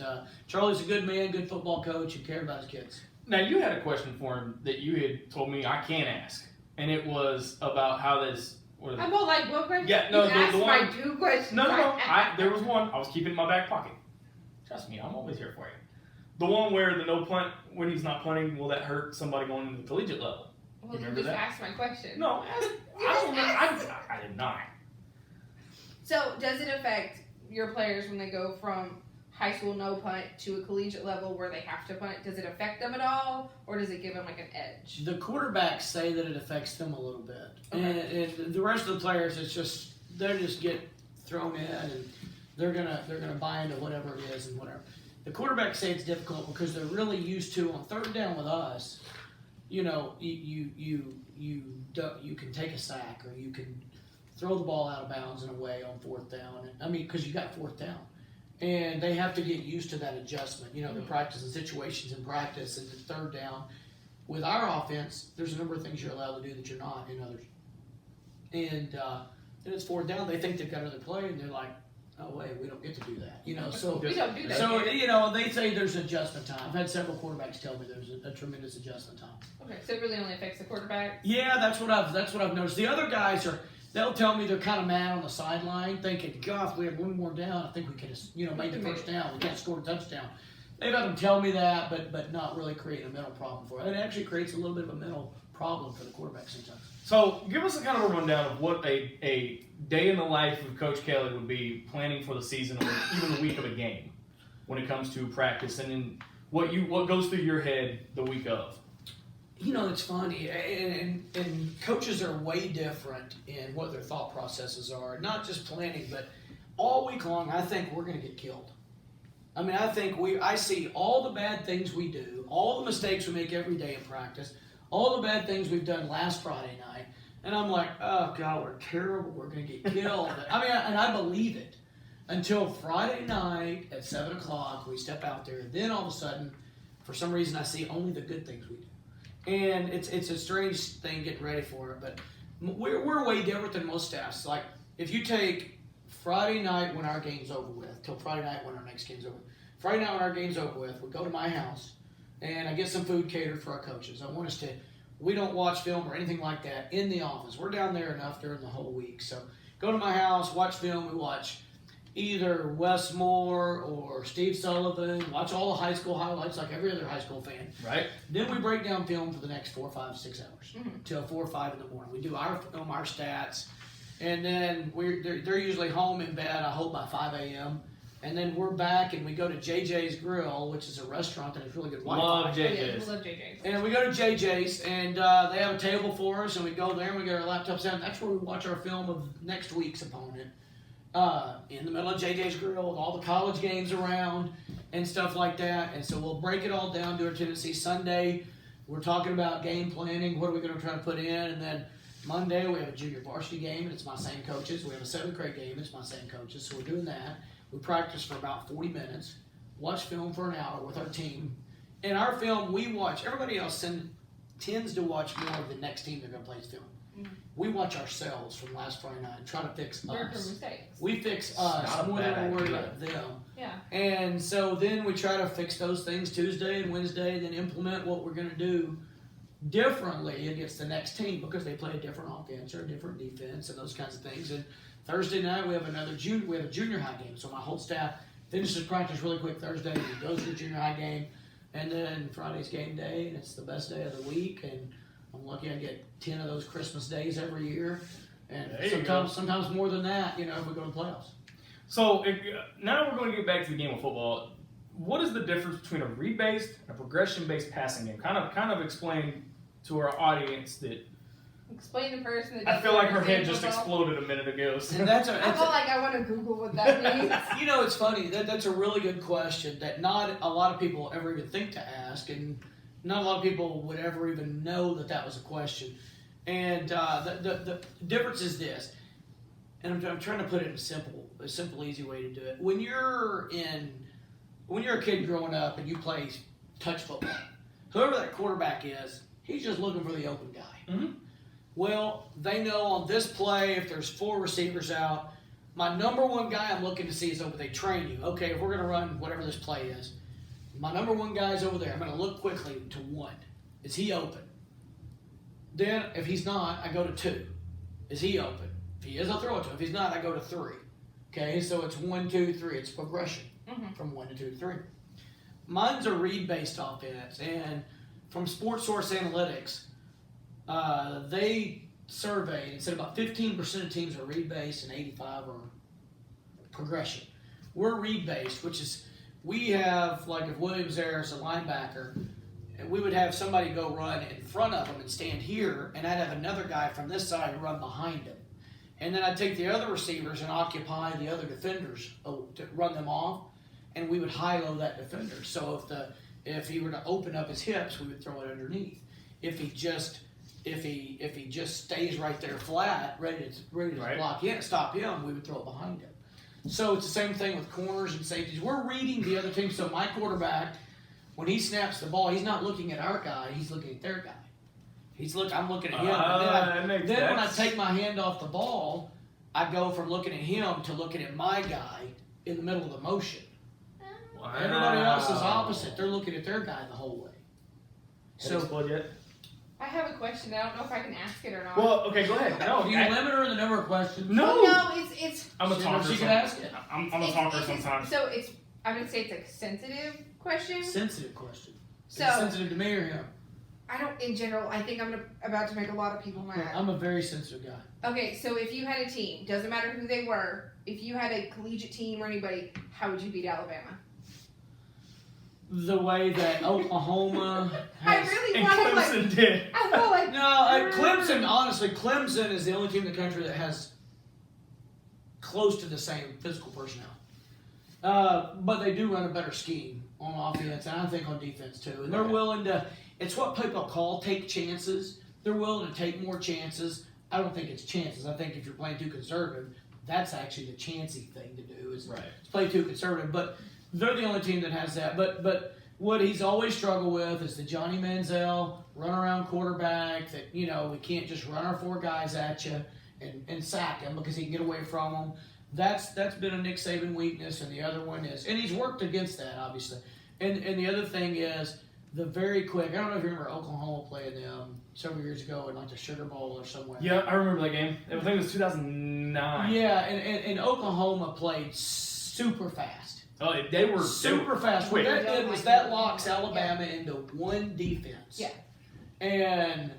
Charlie's a good man, good football coach, and cared about his kids. Now, you had a question for him that you had told me I can't ask, and it was about how this. I'm all like, what question? Yeah, no, you asked the one. my 2 questions. No. There was one I was keeping in my back pocket. Trust me, I'm always here for you. The one where the no punt, when he's not punting, will that hurt somebody going into the collegiate level? Well, you just asked my question. No, I did not. So, does it affect your players when they go from high school no punt to a collegiate level where they have to punt? Does it affect them at all, or does it give them like an edge? The quarterbacks say that it affects them a little bit, Okay. and the rest of the players, they just get thrown in, and they're gonna buy into whatever it is and whatever. The quarterbacks say it's difficult because they're really used to on third down with us. You know, you can take a sack or you can throw the ball out of bounds in a way on fourth down. I mean, because you got fourth down. And they have to get used to that adjustment. You know, they're practicing situations in practice, and the third down. With our offense, there's a number of things you're allowed to do that you're not in others. And then it's fourth down. They think they've got another play, and they're like, "Oh wait, we don't get to do that." You know, so we don't do that. So you know, they say there's adjustment time. I've had several quarterbacks tell me there's a tremendous adjustment time. Okay, so it really only affects the quarterback. Yeah, that's what I've noticed. The other guys they'll tell me they're kind of mad on the sideline, thinking, "God, if we have one more down, I think we could have, made the first down. We can't score a touchdown." They've had them tell me that, but not really creating a mental problem for it. It actually creates a little bit of a mental problem for the quarterback sometimes. So, give us a kind of a rundown of what a day in the life of Coach Kelley would be planning for the season, or even the week of a game, when it comes to practice, and then what goes through your head the week of. You know, it's funny, and coaches are way different in what their thought processes are. Not just planning, but all week long, I think we're going to get killed. I mean, I see all the bad things we do, all the mistakes we make every day in practice, all the bad things we've done last Friday night, and I'm like, oh God, we're terrible, we're going to get killed. I mean, and I believe it until Friday night at 7 o'clock, we step out there, and then all of a sudden, for some reason, I see only the good things we do. And it's a strange thing getting ready for it, but we're way different than most staffs. Like, if you take Friday night when our game's over with, till Friday night when our next game's over with. Friday night when our game's over with, we go to my house, and I get some food catered for our coaches. We don't watch film or anything like that in the office. We're down there enough during the whole week. So go to my house, watch film. We watch either Wes Moore or Steve Sullivan, watch all the high school highlights like every other high school fan. Right. Then we break down film for the next 4, 5, 6 hours till 4 or 5 in the morning. We do our film, our stats, and then they're usually home in bed, I hope by 5 a.m. And then we're back and we go to JJ's Grill, which is a restaurant that has really good Wi-Fi. Love JJ's. We love JJ's. And we go to JJ's, and they have a table for us, and we go there and we get our laptops out. That's where we watch our film of next week's opponent. In the middle of JJ's Grill with all the college games around and stuff like that. And so we'll break it all down, do our Tennessee Sunday. We're talking about game planning. What are we going to try to put in? And then Monday we have a junior varsity game, and it's my same coaches. We have a 7th grade game, it's my same coaches. So we're doing that. We practice for about 40 minutes, watch film for an hour with our team. In our film, we watch, everybody else tends to watch more of the next team they're going to play's film. We watch ourselves from last Friday night and try to fix us. We fix us more than we worry about them. Yeah. And so then we try to fix those things Tuesday and Wednesday, then implement what we're going to do differently against the next team because they play a different offense or a different defense and those kinds of things. And Thursday night we have a junior high game. So my whole staff finishes practice really quick Thursday and goes to the junior high game. And then Friday's game day, and it's the best day of the week. And I'm lucky I get 10 of those Christmas days every year. And sometimes more than that, if we go to the playoffs. So now we're going to get back to the game of football. What is the difference between a read-based and a progression-based passing game? Kind of explain to our audience that. Explain the person that. I feel like her head just exploded a minute ago. So. And I feel like I want to Google what that means. It's funny. That's a really good question that not a lot of people ever even think to ask, and not a lot of people would ever even know that was a question. And the difference is this, and I'm trying to put it in a simple, easy way to do it. When you're a kid growing up and you play touch football, whoever that quarterback is, he's just looking for the open guy. Mm-hmm. Well, they know on this play, if there's 4 receivers out, my number one guy I'm looking to see is open. They train you. Okay, if we're going to run whatever this play is, My number one guy's over there. I'm going to look quickly to 1. Is he open? Then, if he's not, I go to 2. Is he open? If he is, I'll throw it to him. If he's not, I go to 3. Okay, so it's 1, 2, 3. It's progression from 1 to 2 to 3. Mine's a read-based offense, and from Sports Source Analytics, they surveyed and said about 15% of teams are read-based and 85 are progression. We're read-based, which is we have, like if Williams there is a linebacker, and we would have somebody go run in front of him and stand here, and I'd have another guy from this side run behind him. And then I'd take the other receivers and occupy the other defenders to run them off, and we would high-low that defender. So if he were to open up his hips, we would throw it underneath. If he just stays right there flat, ready to block in, stop him, we would throw it behind him. So it's the same thing with corners and safeties. We're reading the other team. So my quarterback, when he snaps the ball, he's not looking at our guy, he's looking at their guy. I'm looking at him. Then when I take my hand off the ball, I go from looking at him to looking at my guy in the middle of the motion. Wow. Everybody else is opposite. They're looking at their guy the whole way. I have a question. I don't know if I can ask it or not. Well, okay, go ahead. No, do you limit her in the number of questions? No. No, it's. I'm a talker. She can ask it. I'm a talker sometimes. So it's. I would say it's a sensitive question. Sensitive question. So is it sensitive to me or him? I don't. In general, I think I'm about to make a lot of people mad. I'm a very sensitive guy. Okay, so if you had a team, doesn't matter who they were. If you had a collegiate team or anybody, how would you beat Alabama? The way that Oklahoma has, I really and want Clemson did. I feel like Clemson. Honestly, Clemson is the only team in the country that has close to the same physical personnel. But they do run a better scheme on offense, and I think on defense too. And they're willing to. It's what people call take chances. They're willing to take more chances. I don't think it's chances. I think if you're playing too conservative, that's actually the chancy thing to do is play too conservative. But they're the only team that has that. But what he's always struggled with is the Johnny Manziel run-around quarterback that, we can't just run our 4 guys at you and sack him because he can get away from them. That's been a Nick Saban weakness, and the other one is – and he's worked against that, obviously. And the other thing is the very quick – I don't know if you remember Oklahoma playing them several years ago in like the Sugar Bowl or somewhere. Yeah, I remember that game. I think it was 2009. Yeah, and Oklahoma played super fast. Oh, they were super fast. What that did was that locks Alabama into one defense. Yeah. And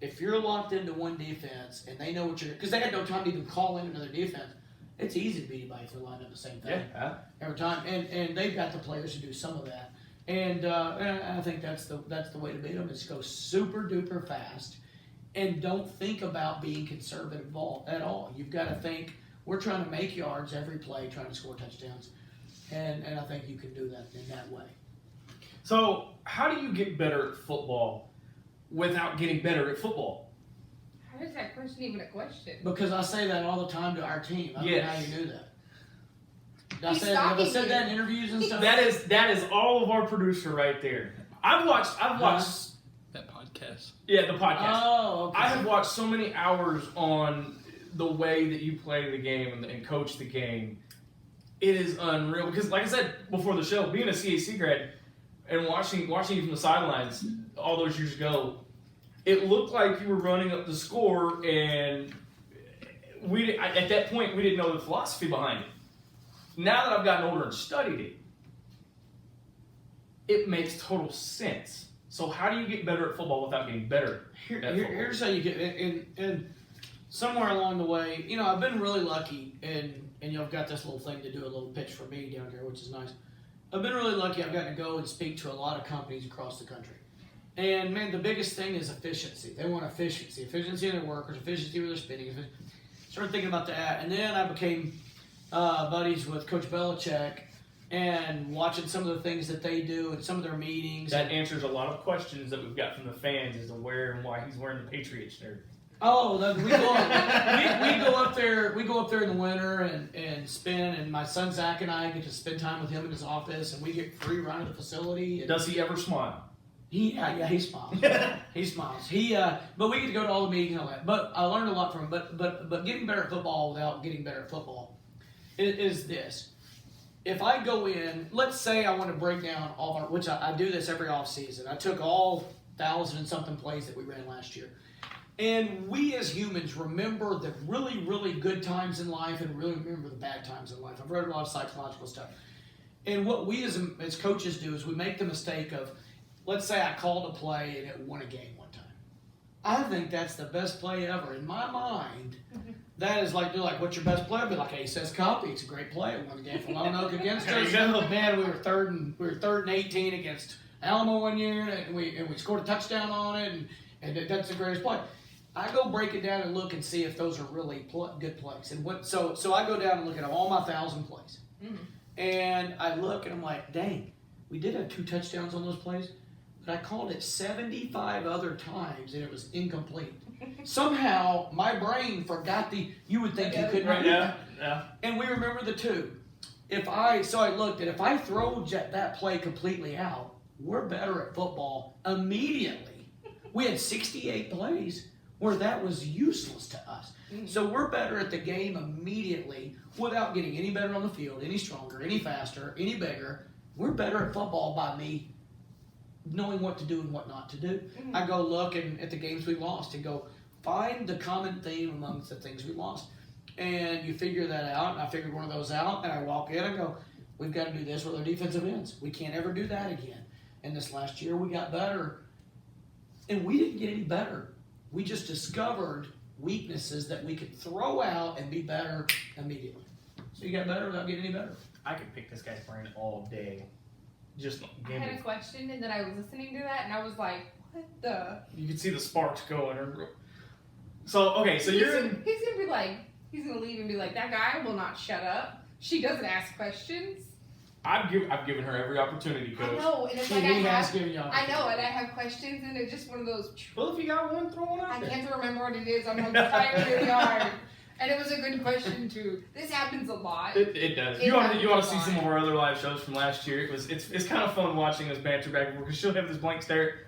if you're locked into one defense and they know what you're – because they had no time to even call in another defense, it's easy to beat anybody if they're lined up the same thing every time. And they've got the players to do some of that. And I think that's the way to beat them is go super duper fast and don't think about being conservative at all. You've got to think we're trying to make yards every play, trying to score touchdowns. And I think you can do that in that way. So how do you get better at football without getting better at football? How is that question even a question? Because I say that all the time to our team. I don't know how you do that. Have I said that in interviews and stuff? That is all of our producer right there. I've watched that podcast. Yeah, the podcast. Oh, okay. I have watched so many hours on the way that you play the game and coach the game. It is unreal because, like I said before the show, being a CAC grad and watching you from the sidelines all those years ago, it looked like you were running up the score, and at that point we didn't know the philosophy behind it. Now that I've gotten older and studied it, it makes total sense. So how do you get better at football without getting better at football? Here's how you get and somewhere along the way, I've been really lucky and I've got this little thing to do a little pitch for me down here, which is nice. I've been really lucky. I've gotten to go and speak to a lot of companies across the country. And, man, the biggest thing is efficiency. They want efficiency. Efficiency in their workers, efficiency with their spending. Started thinking about that. And then I became buddies with Coach Belichick and watching some of the things that they do and some of their meetings. That answers a lot of questions that we've got from the fans as to where and why he's wearing the Patriots shirt. Oh, we go up there. We go up there in the winter and spend. And my son Zach and I get to spend time with him in his office, and we get free run of the facility. And does he ever smile? Yeah, he smiles. He smiles. But we get to go to all the meetings and all that. But I learned a lot from him. But getting better at football without getting better at football is this. if I go in, let's say I want to break down all of our, which I do this every off season. I took all 1,000 and something plays that we ran last year. And we as humans remember the really, really good times in life and really remember the bad times in life. I've read a lot of psychological stuff. And what we as coaches do is we make the mistake of, let's say I called a play and it won a game one time. I think that's the best play ever. In my mind, that is like, they're like, what's your best play? I'd be like, hey, says copy. It's a great play. It won the game from Lone Oak against us. Man, we were third and 18 against Alamo one year, and we scored a touchdown on it, and that's the greatest play. I go break it down and look and see if those are really good plays. And so I go down and look at all my 1,000 plays. And I look and I'm like, dang, we did have 2 touchdowns on those plays, but I called it 75 other times and it was incomplete. Somehow my brain forgot you would think you couldn't remember that. Yeah. And we remember the 2. So I looked at, if I throw that play completely out, we're better at football immediately. We had 68 plays where that was useless to us. So we're better at the game immediately without getting any better on the field, any stronger, any faster, any bigger. We're better at football by me knowing what to do and what not to do. I go look at the games we lost and go find the common theme amongst the things we lost. And you figure that out, and I figured one of those out, and I walk in and go, we've got to do this with our defensive ends. We can't ever do that again. And this last year we got better, and we didn't get any better. We just discovered weaknesses that we could throw out and be better immediately. So you got better without getting any better. I could pick this guy's brain all day. Just I had a question, and then I was listening to that, and I was like, what the? You could see the sparks going. So, okay, so he's gonna be like, he's gonna leave and be like, that guy will not shut up. She doesn't ask questions. I've given her every opportunity, Coach. I know, and it's like I know, and I have questions, and it's just one of those. Well, if you got one, throw one out there. I can't remember what it is. I'm like trying really hard, and it was a good question too. This happens a lot. It does. You ought to see some of our other live shows from last year. It's kind of fun watching us banter back and forth because she'll have this blank stare.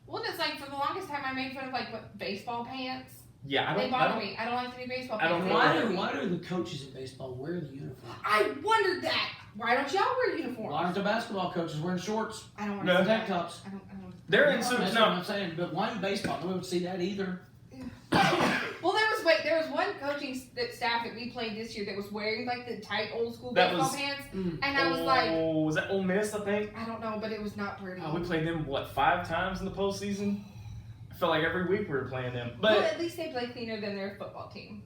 Well, it's like for the longest time I made fun of like what baseball pants. Yeah, they bother me. I don't like to do baseball pants. Why do the coaches in baseball wear the uniform? I wondered that. Why don't y'all wear uniforms? Why aren't the basketball coaches wearing shorts? I don't want to see tank tops. I don't. They're in suits now. That's what I'm saying. But why in baseball? No one would see that either. Well, there was one coaching staff that we played this year that was wearing like the tight old school baseball pants, and I was like, "Oh, was that Ole Miss? I think." I don't know, but it was not pretty. We played them 5 times in the postseason. I felt like every week we were playing them. But well, at least they play cleaner than their football team.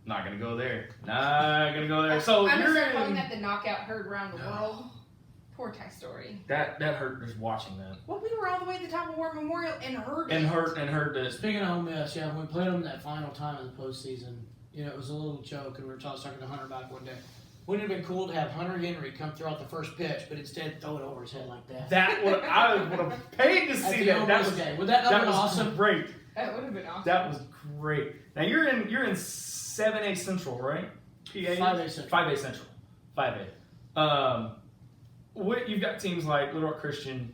Not gonna go there. Not gonna go there. So I'm gonna start calling that the knockout heard around the world. Poor Ty Story. That hurt just watching that. Well, we were all the way at the top of War Memorial and heard this. Speaking of Ole Miss, yeah, when we played them that final time in the postseason, it was a little joke, and we were talking to Hunter about it one day. Wouldn't it have been cool to have Hunter Henry come throw out the first pitch, but instead throw it over his head like that? I would have paid to see that. Would that not been awesome? Great. That would have been awesome. That was great. Now you're in 7A Central, right? PA. 5A Central. 5A Central. 5A. You've got teams like Little Rock Christian.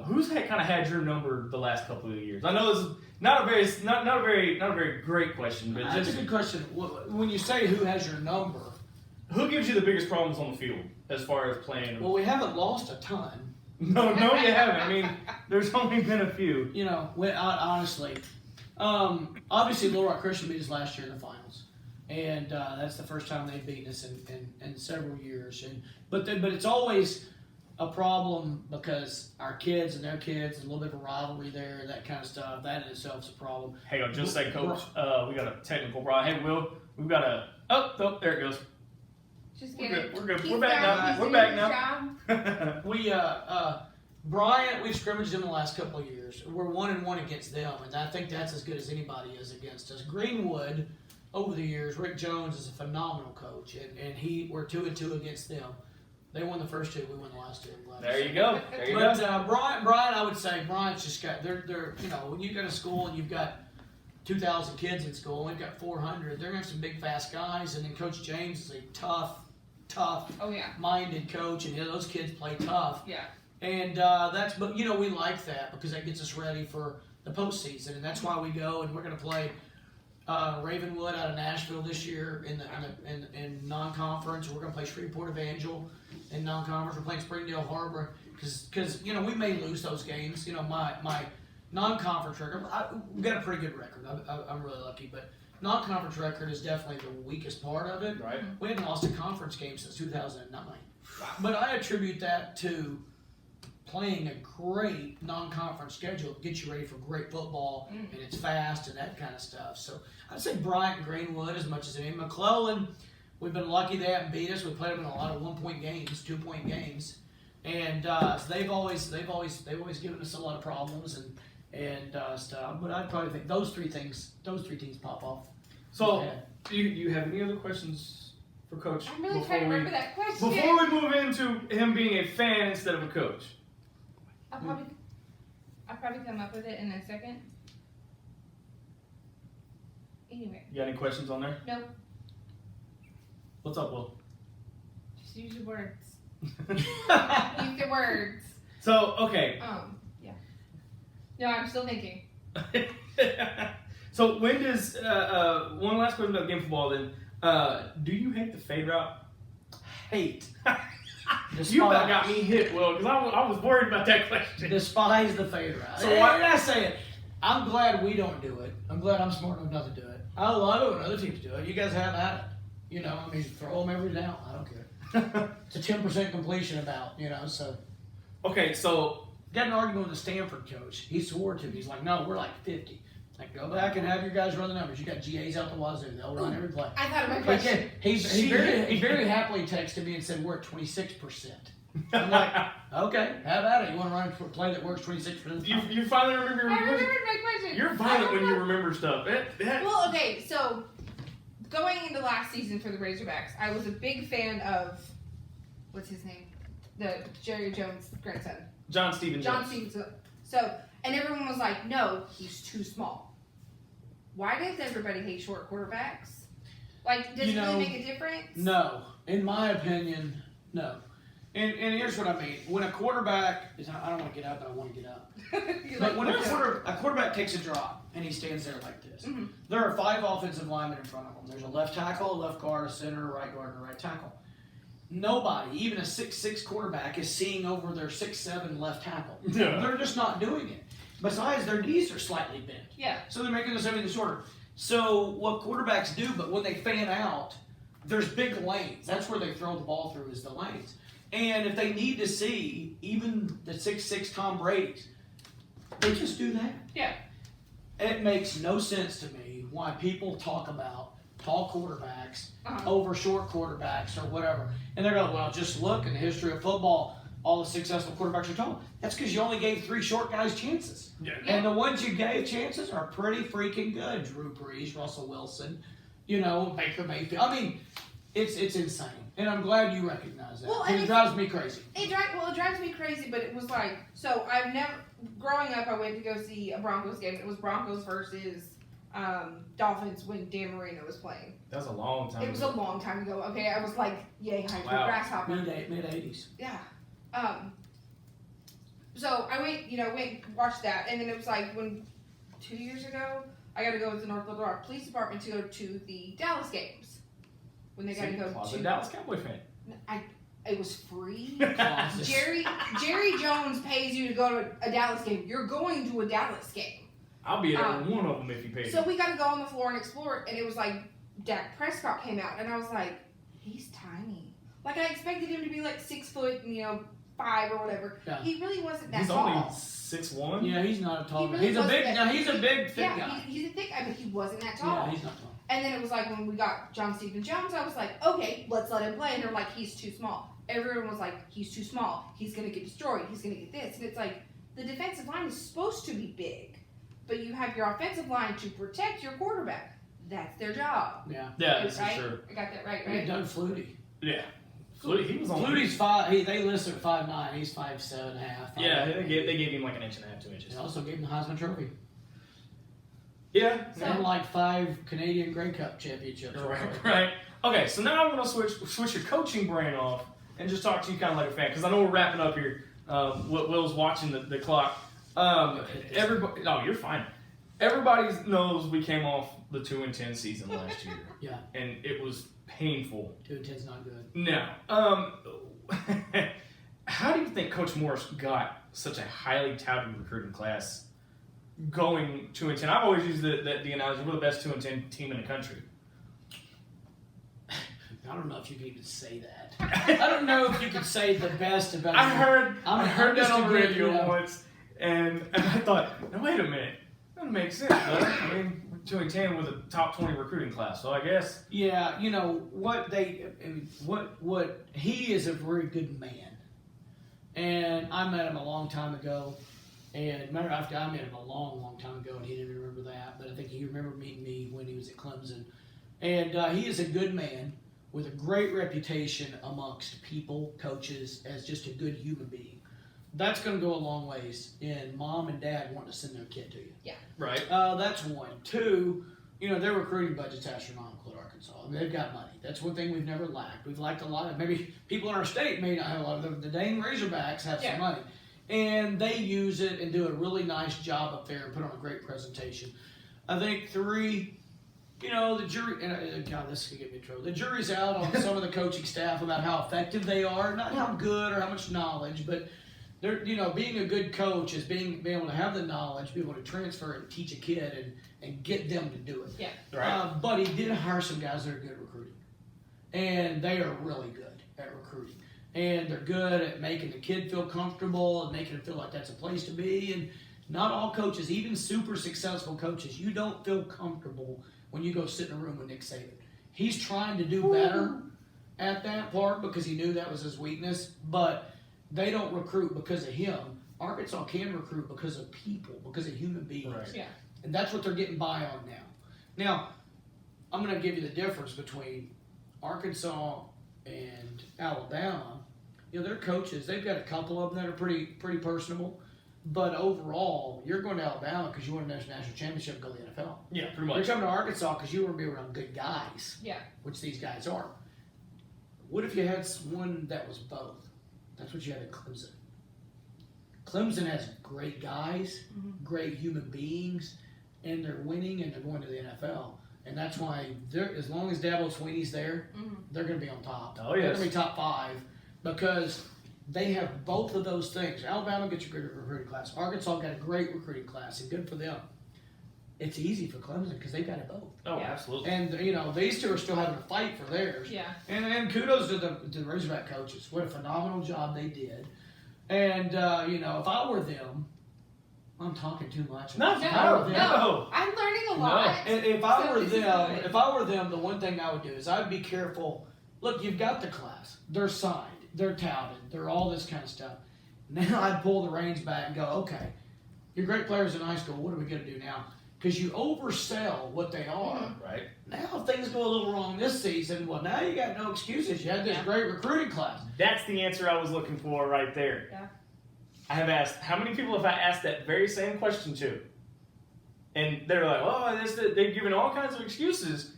Who's kind of had your number the last couple of years? I know this is not a very great question, but that's a good question. When you say who has your number, who gives you the biggest problems on the field as far as playing? Well, we haven't lost a ton. No, you haven't. I mean, there's only been a few. Honestly, obviously Little Rock Christian beat us last year in the finals, and that's the first time they've beaten us in several years. But it's always a problem because our kids and their kids, and a little bit of a rivalry there, that kind of stuff. That in itself is a problem. Hang on, just say, Coach. We got a technical problem. Hey, Will, we've got a. Oh, there it goes. Just We're good. We're back now. We're back now. Bryant, we've scrimmaged them the last couple of years. We're 1-1 against them, and I think that's as good as anybody is against us. Greenwood, over the years, Rick Jones is a phenomenal coach, and we're 2-2 against them. They won the first 2. We won the last 2. There you go. Bryant, I would say Bryant's just got they're when you go to school and you've got 2,000 kids in school, and we've got 400. They're gonna have some big, fast guys, and then Coach James is a tough, minded coach, and those kids play tough. Yeah. And we like that because that gets us ready for the postseason, and that's why we go and we're gonna play Ravenwood out of Nashville this year in non-conference. We're going to play Shreveport Evangel in non-conference. We're playing Springdale Harbor because we may lose those games. My non-conference record, we've got a pretty good record. I'm really lucky, but non-conference record is definitely the weakest part of it. Right. We haven't lost a conference game since 2009. But I attribute that to playing a great non-conference schedule gets you ready for great football, and it's fast and that kind of stuff. So I'd say Bryant and Greenwood as much as any. McClellan, we've been lucky they haven't beat us. We played them in a lot of 1-point games, 2-point games, and so they've always given us a lot of problems and stuff. But I'd probably think those three things pop off. So do you have any other questions for Coach? I'm really trying to remember that question. Before we move into him being a fan instead of a coach. I'll probably come up with it in a second. Anyway. You got any questions on there? Nope. What's up, Will? Just use your words. Use your words. So, okay. Yeah. No, I'm still thinking. So when does one last question about game football then? Do you hate the fade route? Hate. You about got me hit, Will, because I was worried about that question. Despise the fade route. So why did I say it? I'm glad we don't do it. I'm glad I'm smart enough not to do it. I love it when other teams do it. You guys have at it. Throw them every down. I don't care. It's a 10% completion so. Okay, so. Got an argument with the Stanford coach. He swore to me. He's like, no, we're like 50. Like, go back and have your guys run the numbers. You got GAs out the wazoo. They'll run every play. I thought of my question. He very happily texted me and said, we're at 26%. I'm like, okay, have at it. You want to run a play that works 26% of the time? You finally remember I remembered my question. You're violent when you remember stuff. Well, okay, so going into last season for the Razorbacks, I was a big fan of, what's his name? The Jerry Jones grandson. John Stevens. So, and everyone was like, no, he's too small. Why does everybody hate short quarterbacks? Like, does it really make a difference? No. In my opinion, no. And here's what I mean. When a quarterback is, I don't want to get up, but I want to get up. But when a quarterback takes a drop and he stands there like this, there are 5 offensive linemen in front of him. There's a left tackle, a left guard, a center, a right guard, and a right tackle. Nobody, even a 6'6" quarterback, is seeing over their 6'7" left tackle. Yeah. They're just not doing it. Besides, their knees are slightly bent. Yeah. So they're making this everything shorter. So what quarterbacks do, but when they fan out, there's big lanes. That's where they throw the ball through, is the lanes. And if they need to see even the 6'6" Tom Brady's, they just do that. Yeah. It makes no sense to me why people talk about tall quarterbacks over short quarterbacks or whatever. And they're going, well, just look in the history of football, all the successful quarterbacks are tall. That's because you only gave 3 short guys chances. Yeah. And the ones you gave chances are pretty freaking good. Drew Brees, Russell Wilson, Baker Mayfield. I mean, it's insane. And I'm glad you recognize that. Well, it drives me crazy. It drives me crazy, but it was like, so growing up, I went to go see a Broncos game. It was Broncos versus Dolphins when Dan Marino was playing. That was a long time ago. It was a long time ago. Okay, I was like, yay, hype for grasshopper. Mid-80s. Yeah. So I went watched that, and then it was like 2 years ago, I got to go with the North Little Rock Police Department to go to the Dallas games. When they got to go to Dallas Cowboy fan. It was free. Jerry Jones pays you to go to a Dallas game. You're going to a Dallas game. I'll be at one of them if you pay. So we got to go on the floor and explore, and it was like Dak Prescott came out, and I was like, he's tiny. Like I expected him to be like 6 foot, 5 or whatever. Yeah. He really wasn't that tall. He's only 6'1". Yeah, he's not a tall guy. He's a big thick guy. He's a thick guy, but he wasn't that tall. Yeah, he's not tall. And then it was like when we got John Stephen Jones, I was like, okay, let's let him play. And they're like, he's too small. Everyone was like, he's too small. He's going to get destroyed. He's going to get this. And it's like, the defensive line is supposed to be big, but you have your offensive line to protect your quarterback. That's their job. Yeah. Yeah, that's right? for sure. I got that right? Yeah, Doug Flutie. Yeah. He was on. Flutie's 5. They listed at 5'9". He's 5'7.5". Yeah, they gave him like 1.5 inches, 2 inches. They also gave him the Heisman Trophy. Yeah. And like 5 Canadian Grey Cup championships. Right. Okay, so now I'm going to switch your coaching brain off and just talk to you kind of like a fan, because I know we're wrapping up here. Will's watching the clock. Everybody, no, you're fine. everybody knows we came off the 2-10 season last year. Yeah. And it was painful. 2-10's not good. No. How do you think Coach Morris got such a highly touted recruiting class going 2-10? I've always used the analogy, we're the best 2-10 team in the country. I don't know if you can even say that. I don't know if you could say the best about. I heard that on the radio you know. once, and I thought, no, wait a minute, that doesn't make sense. Though. I mean, 2-10 with a top 20 recruiting class, so I guess. Yeah, you know what he is a very good man, and I met him a long time ago. And matter of fact, I met him a long time ago, and he didn't remember that. But I think he remembered meeting me when he was at Clemson, and he is a good man with a great reputation amongst people, coaches, as just a good human being. That's going to go a long ways in mom and dad wanting to send their kid to you. Yeah. Right. That's one. Two, you know, their recruiting budget's astronomical at Arkansas. I mean, they've got money. That's one thing we've never lacked. We've lacked a lot of, maybe people in our state may not have a lot of them. The dang Razorbacks have some money. And they use it and do a really nice job up there and put on a great presentation. I think three, you know, the jury, and God, this could get me in trouble. The jury's out on some of the coaching staff about how effective they are, not how good or how much knowledge, but they're, you know, being a good coach is being able to have the knowledge, be able to transfer it and teach a kid and get them to do it. Yeah. Right. But he did hire some guys that are good at recruiting, and they are really good at recruiting, and they're good at making the kid feel comfortable and making him feel like that's a place to be. And not all coaches, even super successful coaches, you don't feel comfortable when you go sit in a room with Nick Saban. He's trying to do better at that part because he knew that was his weakness, but they don't recruit because of him. Arkansas can recruit because of people, because of human beings. Right. Yeah. And that's what they're getting by on now. Now, I'm going to give you the difference between Arkansas and Alabama. You know, their coaches, they've got a couple of them that are pretty personable. But overall, you're going to Alabama because you want to win a national championship and go to the NFL. Yeah, pretty much. You're coming to Arkansas because you want to be around good guys. Yeah. Which these guys are. What if you had one that was both? That's what you had at Clemson. Clemson has great guys, great human beings, and they're winning and they're going to the NFL. And that's why, as long as Dabo Swinney's there, they're going to be on top. Oh, yes. They're going to be top 5 because they have both of those things. Alabama gets a great recruiting class. Arkansas got a great recruiting class, and good for them. It's easy for Clemson because they've got it both. Oh, absolutely. And, you know, these two are still having to fight for theirs. Yeah. And kudos to the Razorback coaches. What a phenomenal job they did. And, you know, if I were them, I'm talking too much. No. I'm learning a lot. And if I were them, the one thing I would do is I'd be careful. Look, you've got the class. They're signed. They're touted. They're all this kind of stuff. Now I'd pull the reins back and go, okay, you're great players in high school. What are we going to do now? Because you oversell what they are. Right. Now if things go a little wrong this season, well, now you got no excuses. You had this great recruiting class. That's the answer I was looking for right there. Yeah. I have asked, how many people have I asked that very same question to? And they're like, oh, they've given all kinds of excuses.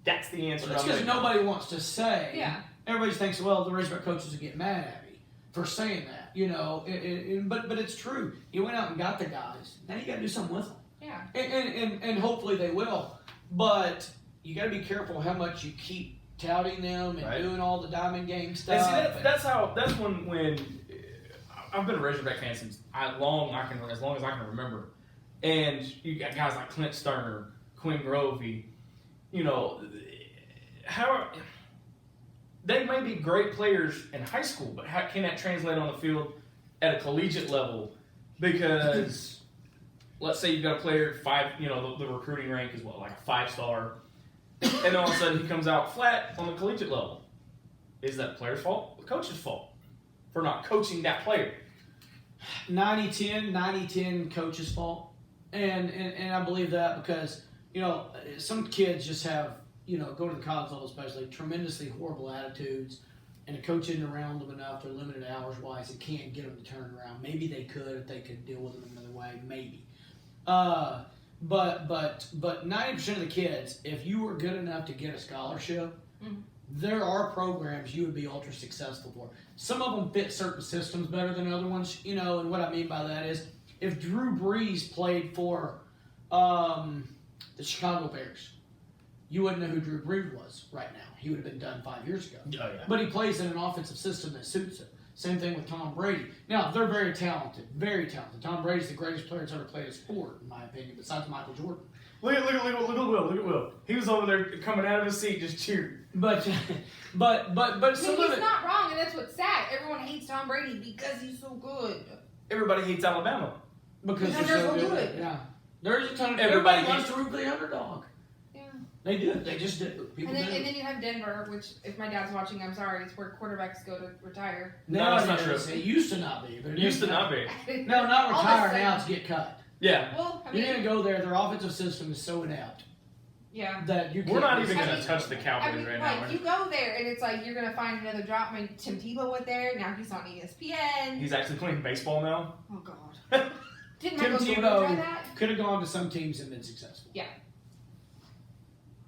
That's the answer. It's because nobody wants to say. Yeah. Everybody thinks, well, the Razorback coaches will get mad at me for saying that, you know. But it's true. You went out and got the guys. Now you got to do something with them. Yeah. And hopefully they will. But you got to be careful how much you keep touting them and doing all the diamond game stuff. And see, that's when I've been a Razorback fan since as long as I can remember. And you got guys like Clint Sterner, Quinn Grovey, you know, they may be great players in high school, but how can that translate on the field at a collegiate level? Because let's say you've got a player the recruiting rank is like a 5-star, and then all of a sudden he comes out flat on the collegiate level. Is that the player's fault? The coach's fault for not coaching that player. 90-10 coach's fault. And I believe that because, you know, some kids just have, you know, go to the college level especially, tremendously horrible attitudes, and a coach isn't around them enough, they're limited hours-wise, and can't get them to turn around. Maybe they could if they could deal with them another way, maybe. But 90% of the kids, if you were good enough to get a scholarship, there are programs you would be ultra successful for. Some of them fit certain systems better than other ones, you know, and what I mean by that is if Drew Brees played for the Chicago Bears. You wouldn't know who Drew Brees was right now. He would have been done 5 years ago. Oh, yeah. But he plays in an offensive system that suits him. Same thing with Tom Brady. Now, they're very talented. Very talented. Tom Brady's the greatest player that's ever played a sport, in my opinion, besides Michael Jordan. Look at Will. He was over there coming out of his seat just cheering. But I mean, some he's of it, not wrong, and that's what's sad. Everyone hates Tom Brady because he's so good. Everybody hates Alabama. because Because they're so they're so good. good. Yeah. There's a ton of Everybody everybody wants to root for the underdog. Yeah. They do. They just do. People And do. then you have Denver, which, if my dad's watching, I'm sorry, it's where quarterbacks go to retire. No, that's not it true. is. It used to not be, but it Used is to not be. No, not All retire of a now. sudden- It's get cut. Yeah. Well, I You're mean, gonna go there. Their offensive system is so inept yeah. that you. We're can't not miss even it. going to touch the Cowboys right now. Like, you go there, and it's like, you're going to find another drop. I mean, Tim Tebow went there, now he's on ESPN. He's actually playing baseball now. Oh, God. Didn't Tim Michael Jordan Tebow try that? could have gone to some teams and been successful. Yeah.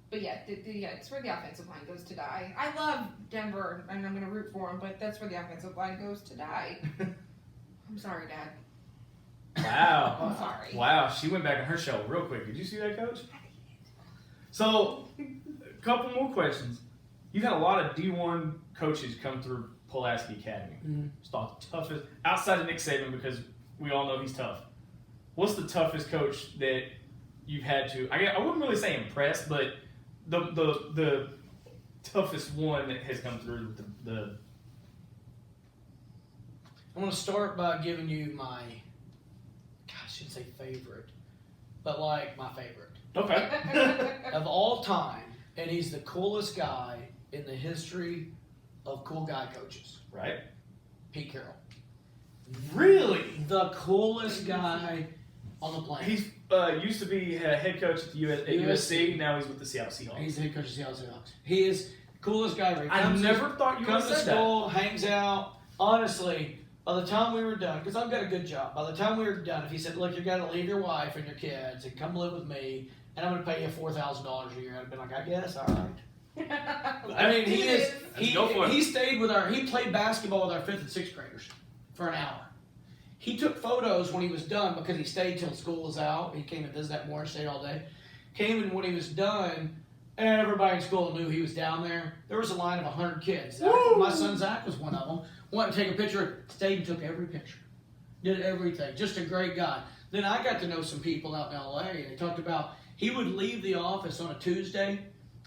But yeah, it's where the offensive line goes to die. I love Denver, and I'm going to root for them, but that's where the offensive line goes to die. I'm sorry, Dad. Wow. I'm sorry. Wow, she went back on her show real quick. Did you see that, Coach? So, a couple more questions. You've had a lot of D1 coaches come through Pulaski Academy. Mm-hmm. It's the toughest, outside of Nick Saban, because we all know he's tough. What's the toughest coach that you've had to, I wouldn't really say impress, but the toughest one that has come through the I'm gonna start by giving you my, I shouldn't say favorite, but like my favorite. Okay. Of all time, and he's the coolest guy in the history of cool guy coaches. Right? Pete Carroll. Really? The coolest guy on the planet. He's used to be head coach at USC. Now he's with the Seattle Seahawks. He's the head coach of Seattle Seahawks. He is the coolest guy ever. I never thought you would have comes to said that. school, hangs out. Honestly, by the time we were done, because I've got a good job, by the time we were done, if he said, look, you got to leave your wife and your kids and come live with me, and I'm going to pay you $4,000 a year, I'd have been like, I guess, all right. I mean, he stayed with he played basketball with our 5th and 6th graders for an hour. He took photos when he was done because he stayed till school was out. He came and visited that morning, stayed all day. Came in when he was done, and everybody in school knew he was down there. There was a line of 100 kids. My son Zach was one of them. Wanted to take a picture, stayed and took every picture. Did everything. Just a great guy. Then I got to know some people out in LA, and they talked about he would leave the office on a Tuesday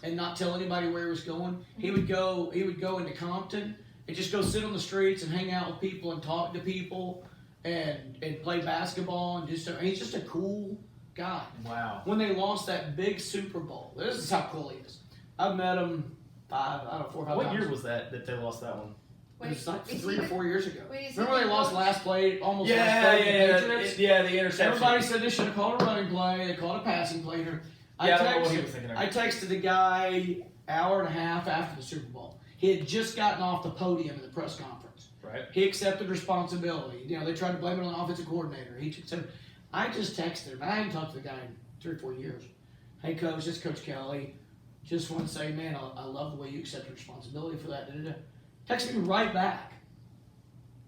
and not tell anybody where he was going. He would go into Compton and just go sit on the streets and hang out with people and talk to people and play basketball and he's just a cool guy. Wow. When they lost that big Super Bowl, this is how cool he is. I've met him 4 or 5 times. What year was that they lost that one? It was like 3 or 4 years ago. Wait, Remember they lost last play, almost last Yeah, play to the Patriots? the interception. Everybody said they should have called a running play. They called a passing play. I don't know what he was thinking of. I texted the guy hour and a half after the Super Bowl. He had just gotten off the podium in the press conference. Right. He accepted responsibility. You know, they tried to blame it on the offensive coordinator. He said, I just texted him. I hadn't talked to the guy in 3 or 4 years. Hey, Coach, this is Coach Kelley. Just want to say, man, I love the way you accepted responsibility for that. Text me right back.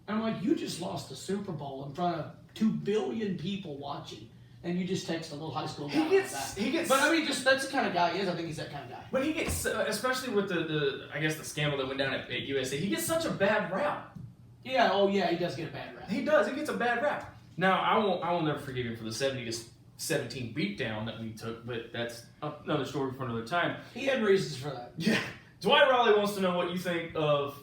And I'm like, you just lost the Super Bowl in front of 2 billion people watching, and you just text a little high school guy He gets. But I mean, that's the kind of guy he is. I think he's that kind of guy. But he gets, especially with the I guess the scandal that went down at USC. He gets such a bad rap. Yeah. Oh yeah, he does get a bad rap. He does. He gets a bad rap. Now I will never forgive him for the 70-17 beatdown that we took, but that's another story for another time. He had reasons for that. Yeah. Dwight Raleigh wants to know what you think of.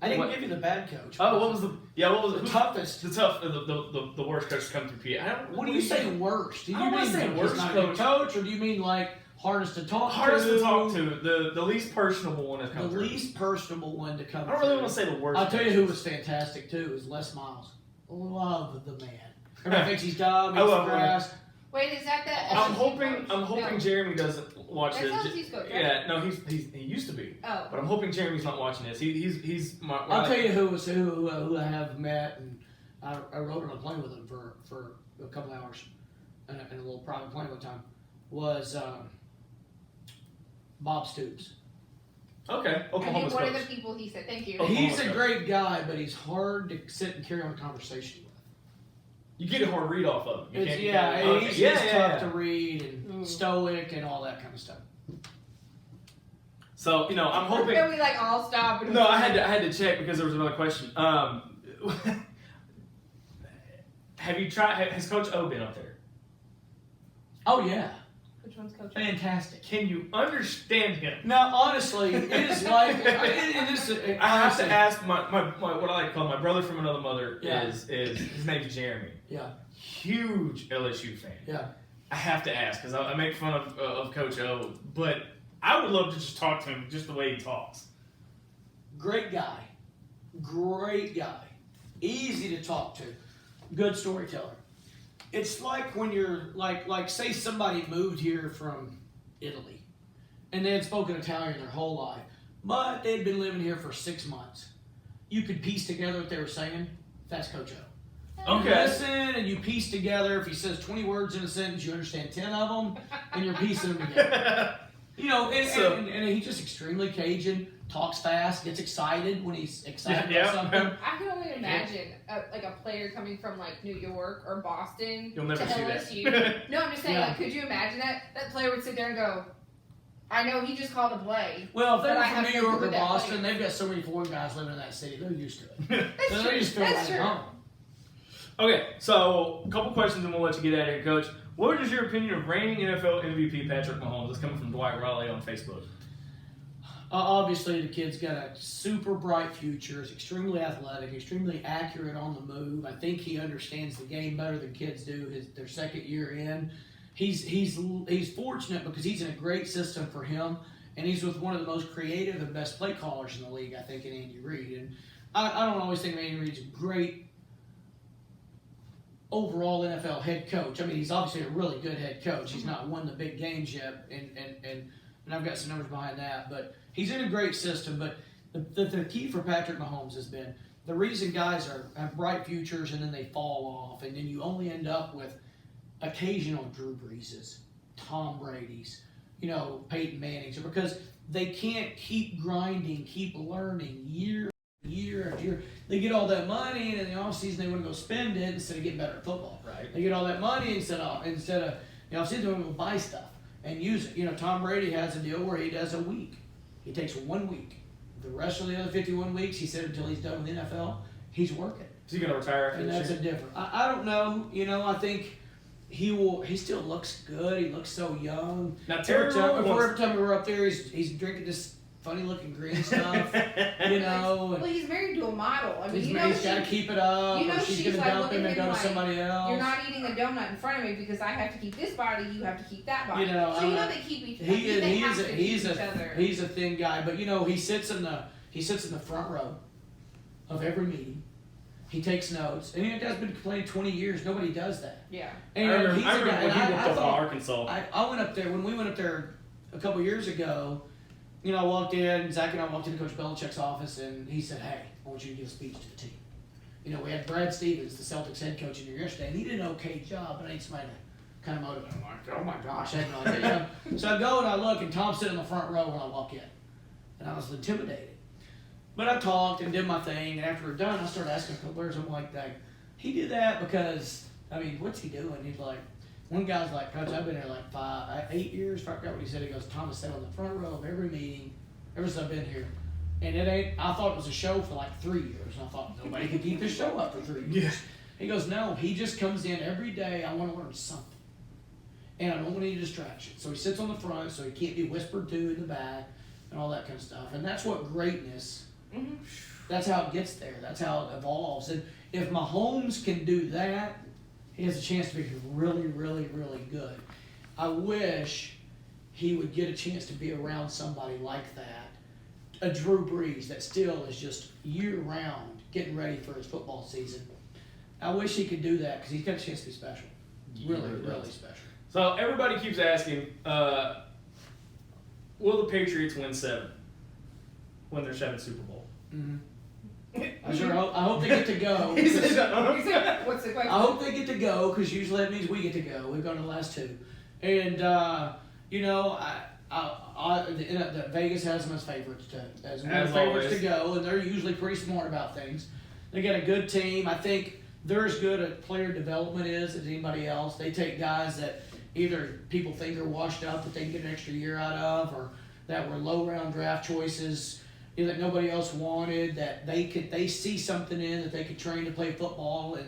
I didn't give you the bad coach. Oh, what was the toughest? The worst coach to come through PA. What do you say worst? Do you mean say worst coach, or do you mean like hardest to talk to? Hardest to talk to. The least personable one to come through. The least personable one to come through. I don't really want to say the worst. I'll tell you who was fantastic too is Les Miles. Love the man. Everybody thinks he's dumb. He's grass. Wait, is that the? I'm hoping Jeremy doesn't watch this. That's He's coach, right? Yeah, no, he used to be. Oh. But I'm hoping Jeremy's not watching this. He's my. I'll tell you who I have met, and I rode on a plane with him for a couple hours, in a little private plane one time, was Bob Stoops. Okay, Oklahoma's one coach. of the people he said, thank you. He's a great guy, but he's hard to sit and carry on a conversation with. You get a hard read off of him. He's just tough to read and stoic and all that kind of stuff. So I'm hoping. Can we all stop? No, I had to check because there was another question. Have you tried? Has Coach O been up there? Oh yeah. Which one's Coach? Fantastic. Can you understand him? Now, honestly, it is like I have to ask my what I like to call my brother from another mother is his name's Jeremy. Yeah. Huge LSU fan. Yeah. I have to ask because I make fun of Coach O, but I would love to just talk to him just the way he talks. Great guy. Easy to talk to. Good storyteller. It's like when you're like say somebody moved here from Italy and they had spoken Italian their whole life, but they'd been living here for 6 months. You could piece together what they were saying. That's Coach O. Okay. You listen and you piece together. If he says 20 words in a sentence, you understand 10 of them, and you're piecing them together. And he's just extremely Cajun. Talks fast, gets excited when he's excited about something. I can only imagine a player coming from New York or Boston You'll never to see LSU. that. No, I'm just saying, could you imagine that? That player would sit there and go, I know he just called a play. Well, if they're but I from have New no York clue or that Boston, player. they've got so many foreign guys living in that city. They're used to it. That's They just feel That's like true. home. Okay, so a couple questions and we'll let you get out of here, Coach. What is your opinion of reigning NFL MVP Patrick Mahomes? That's coming from Dwight Raleigh on Facebook. Obviously, the kid's got a super bright future. He's extremely athletic, extremely accurate on the move. I think he understands the game better than kids do their second year in. He's fortunate because he's in a great system for him, and he's with one of the most creative and best play callers in the league, I think, in Andy Reid. And I don't always think Andy Reid's a great overall NFL head coach. I mean, he's obviously a really good head coach. He's not won the big games yet, and I've got some numbers behind that, but he's in a great system. But the key for Patrick Mahomes has been the reason guys have bright futures and then they fall off, and then you only end up with occasional Drew Breeses, Tom Brady's, Peyton Manning's, because they can't keep grinding, keep learning year after year. They get all that money, and in the offseason they want to go spend it instead of getting better at football. Right. They get all that money instead of the offseason they want to go buy stuff and use it. Tom Brady has a deal where he does a week. He takes 1 week. The rest of the other 51 weeks, he said until he's done with the NFL, he's working. Is he going to retire after And this that's year? a different. I don't know. I think he will. He still looks good. He looks so young. Now, Terry every time we were up there, he's drinking this funny looking green stuff. Well, he's married to a model. I mean, he's got to keep it up. Or she's going to dump him and go to somebody else. You're not eating a donut in front of me because I have to keep this body. You have to keep that body. They keep each other. He's a thin guy, but he sits in the front row of every meeting. He takes notes, and that's been playing 20 years. Nobody does that. Yeah. And I remember he's a guy. when he I worked up in thought- Arkansas. I went up there when we went up there a couple years ago. I walked in. Zach and I walked into Coach Belichick's office, and he said, "Hey, I want you to give a speech to the team." We had Brad Stevens, the Celtics head coach, in here yesterday, and he did an okay job, but I need somebody to kind of motivate him. I'm like, oh my gosh, I had no idea. So I go and I look, and Tom's sitting in the front row when I walk in, and I was intimidated. But I talked and did my thing, and after we're done, I started asking a couple players. I'm like, he did that because, what's he doing? He's like, one guy's like, Coach, I've been here 8 years. I forgot what he said. He goes, Thomas sat on the front row of every meeting ever since I've been here. And I thought it was a show for 3 years. And I thought, nobody could keep this show up for 3 years. Yeah. He goes, no, he just comes in every day. I want to learn something. And I don't want any distraction. So he sits on the front so he can't be whispered to in the back and all that kind of stuff. And that's what greatness, that's how it gets there. That's how it evolves. And if Mahomes can do that, he has a chance to be really, really, really good. I wish he would get a chance to be around somebody like that. A Drew Brees that still is just year-round getting ready for his football season. I wish he could do that because he's got a chance to be special. Really, really special. So everybody keeps asking, will the Patriots win 7? Win their 7th Super Bowl? Mm-hmm. I hope they get to go. What's the question? I hope they get to go because usually that means we get to go. We've gone to the last 2. And, the Vegas has them as favorites to go, and they're usually pretty smart about things. They got a good team. I think they're as good at player development as anybody else. They take guys that either people think are washed up that they can get an extra year out of, or that were low round draft choices that nobody else wanted, that they see something in that they could train to play football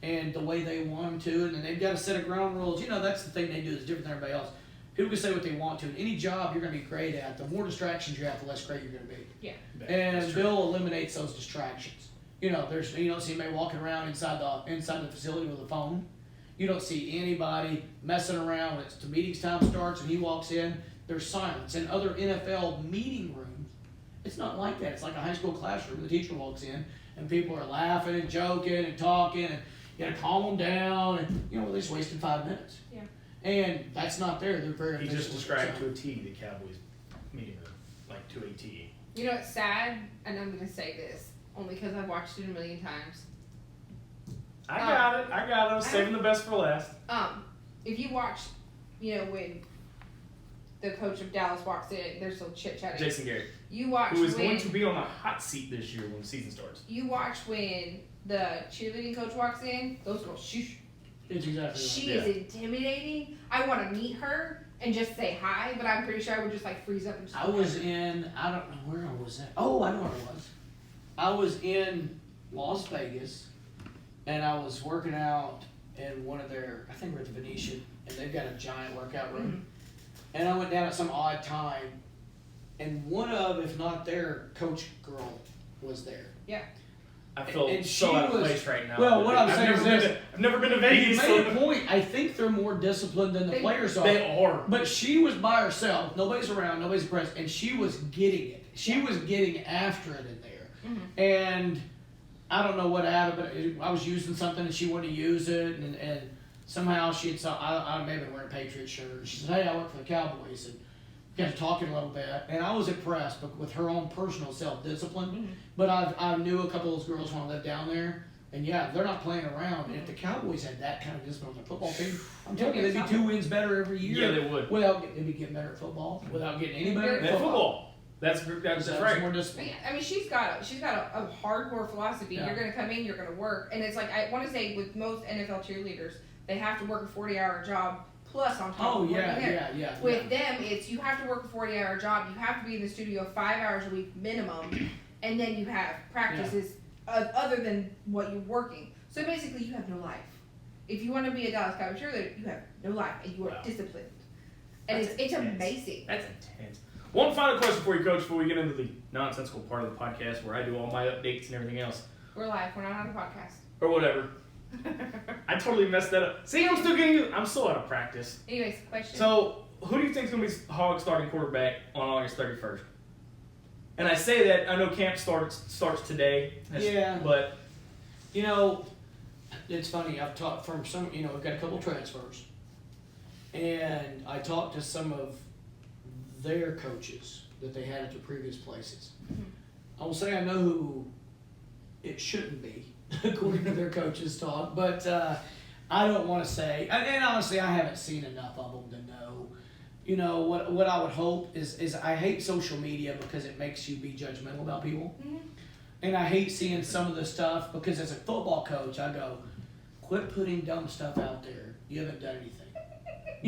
and the way they want them to, and then they've got a set of ground rules. That's the thing they do that's different than everybody else. People can say what they want to. In any job you're going to be great at, the more distractions you have, the less great you're going to be. Yeah. And Bill eliminates those distractions. You don't see anybody walking around inside the facility with a phone. You don't see anybody messing around when the meeting's time starts and he walks in. There's silence. In other NFL meeting rooms, it's not like that. It's like a high school classroom. The teacher walks in and people are laughing and joking and talking, and you got to calm them down, and they're just wasting 5 minutes. Yeah. And that's not there. They're very. He just described to a T the Cowboys meeting room, like to a T. It's sad, and I'm going to say this only because I've watched it a million times. I got it. I was saving the best for last. If you watch, when the coach of Dallas walks in, they're still chit-chatting. Jason Garrett. You watch who is going to be on the hot seat this year when the season starts. You watch when the cheerleading coach walks in, those girls, she is intimidating. I want to meet her and just say hi, but I'm pretty sure I would just freeze up and just I don't know where I was at. Oh, I know where I was. I was in Las Vegas, and I was working out in one of their, I think we're at the Venetian, and they've got a giant workout room. Mm-hmm. And I went down at some odd time, and one of, if not their coach girl was there. Yeah. I feel so out of place right now. Well, what I'm saying is this. I've never been to Vegas. You made a point. I think they're more disciplined than the players are. They are. But she was by herself. Nobody's around. Nobody's present. And she was getting it. She was getting after it in there. Mm-hmm. And I don't know what happened, but I was using something and she wanted to use it. And somehow she had I may have been wearing a Patriots shirt. She said, hey, I work for the Cowboys. And we got talking a little bit. And I was impressed with her own personal self-discipline. Mm-hmm. But I knew a couple of those girls want to live down there. And yeah, they're not playing around. And if the Cowboys had that kind of discipline on their football team, I'm telling you, they'd be 2 wins better every year. Yeah, they would. They'd be getting better at football without getting any better at football. That's right. More discipline. Yeah, I mean, she's got a hardcore philosophy. Yeah. You're going to come in, you're going to work. And it's like, I want to say with most NFL cheerleaders, they have to work a 40-hour job plus on top of working there. Yeah. With them, it's you have to work a 40-hour job. You have to be in the studio 5 hours a week minimum. And then you have practices other than what you're working. So basically, you have no life. If you want to be a Dallas Cowboys cheerleader, you have no life, and you are disciplined. And it's amazing. That's intense. One final question for you, Coach, before we get into the nonsensical part of the podcast where I do all my updates and everything else. We're live. We're not on a podcast. Or whatever. I totally messed that up. See, I'm still out of practice. Anyways, question. So, who do you think is going to be Hog's starting quarterback on August 31st? And I say that, I know camp starts today. But, it's funny. I've talked from some, we've got a couple transfers. And I talked to some of their coaches that they had at their previous places. Mm-hmm. I will say I know who it shouldn't be, according to their coaches' talk. But I don't want to say. And honestly, I haven't seen enough of them to know. What I would hope is I hate social media because it makes you be judgmental about people. Mm-hmm. And I hate seeing some of the stuff because as a football coach, I go, quit putting dumb stuff out there. You haven't done anything. I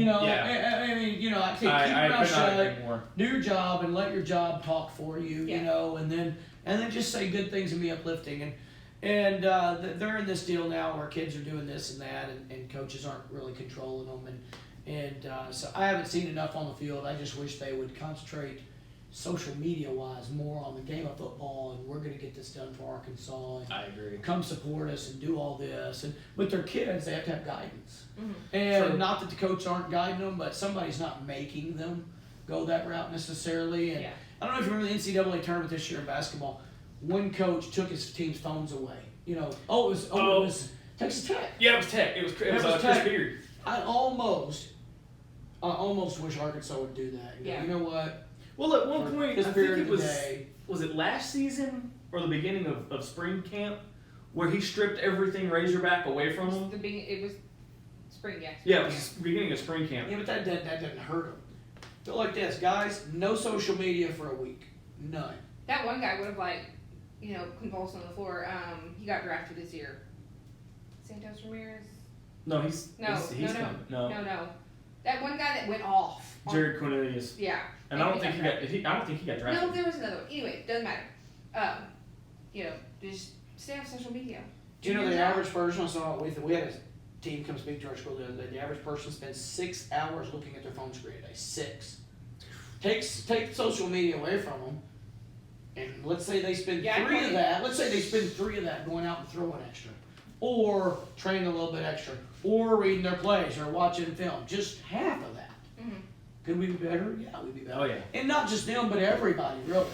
mean, I keep your mouth shut, do your job, and let your job talk for you, and then just say good things and be uplifting. And they're in this deal now where kids are doing this and that, and coaches aren't really controlling them. And so I haven't seen enough on the field. I just wish they would concentrate social media-wise more on the game of football, and we're going to get this done for Arkansas. And I agree. Come support us and do all this. And with their kids, they have to have guidance. Mm-hmm. And not that the coach aren't guiding them, but somebody's not making them go that route necessarily. And I don't know if you remember the NCAA tournament this year in basketball. One coach took his team's phones away. It was Texas Tech. Yeah, it was Tech. It was Chris Beard. I almost wish Arkansas would do that. You know what? Well, at one point, I think it was it last season or the beginning of spring camp where he stripped everything Razorback away from him? It was spring, yes. Yeah, it was the beginning of spring camp. Yeah, but that didn't hurt him. Feel like this, guys, no social media for a week. None. That one guy would have, convulsed on the floor. He got drafted this year. Santos Ramirez. No, he's coming. No. That one guy that went off. Jared Cornelius. Yeah. And I don't think he got drafted. No, there was another one. Anyway, doesn't matter. Just stay off social media. Do you know the average person? I saw we had a team come speak to our school the other day. The average person spends 6 hours looking at their phone screen a day. 6. Take social media away from them, and let's say they spend 3 of that. Let's say they spend 3 of that going out and throwing extra, or training a little bit extra, or reading their plays, or watching film. Just half of that. Mm-hmm. Could we be better? Yeah, we'd be better. Oh yeah. And not just them, but everybody really.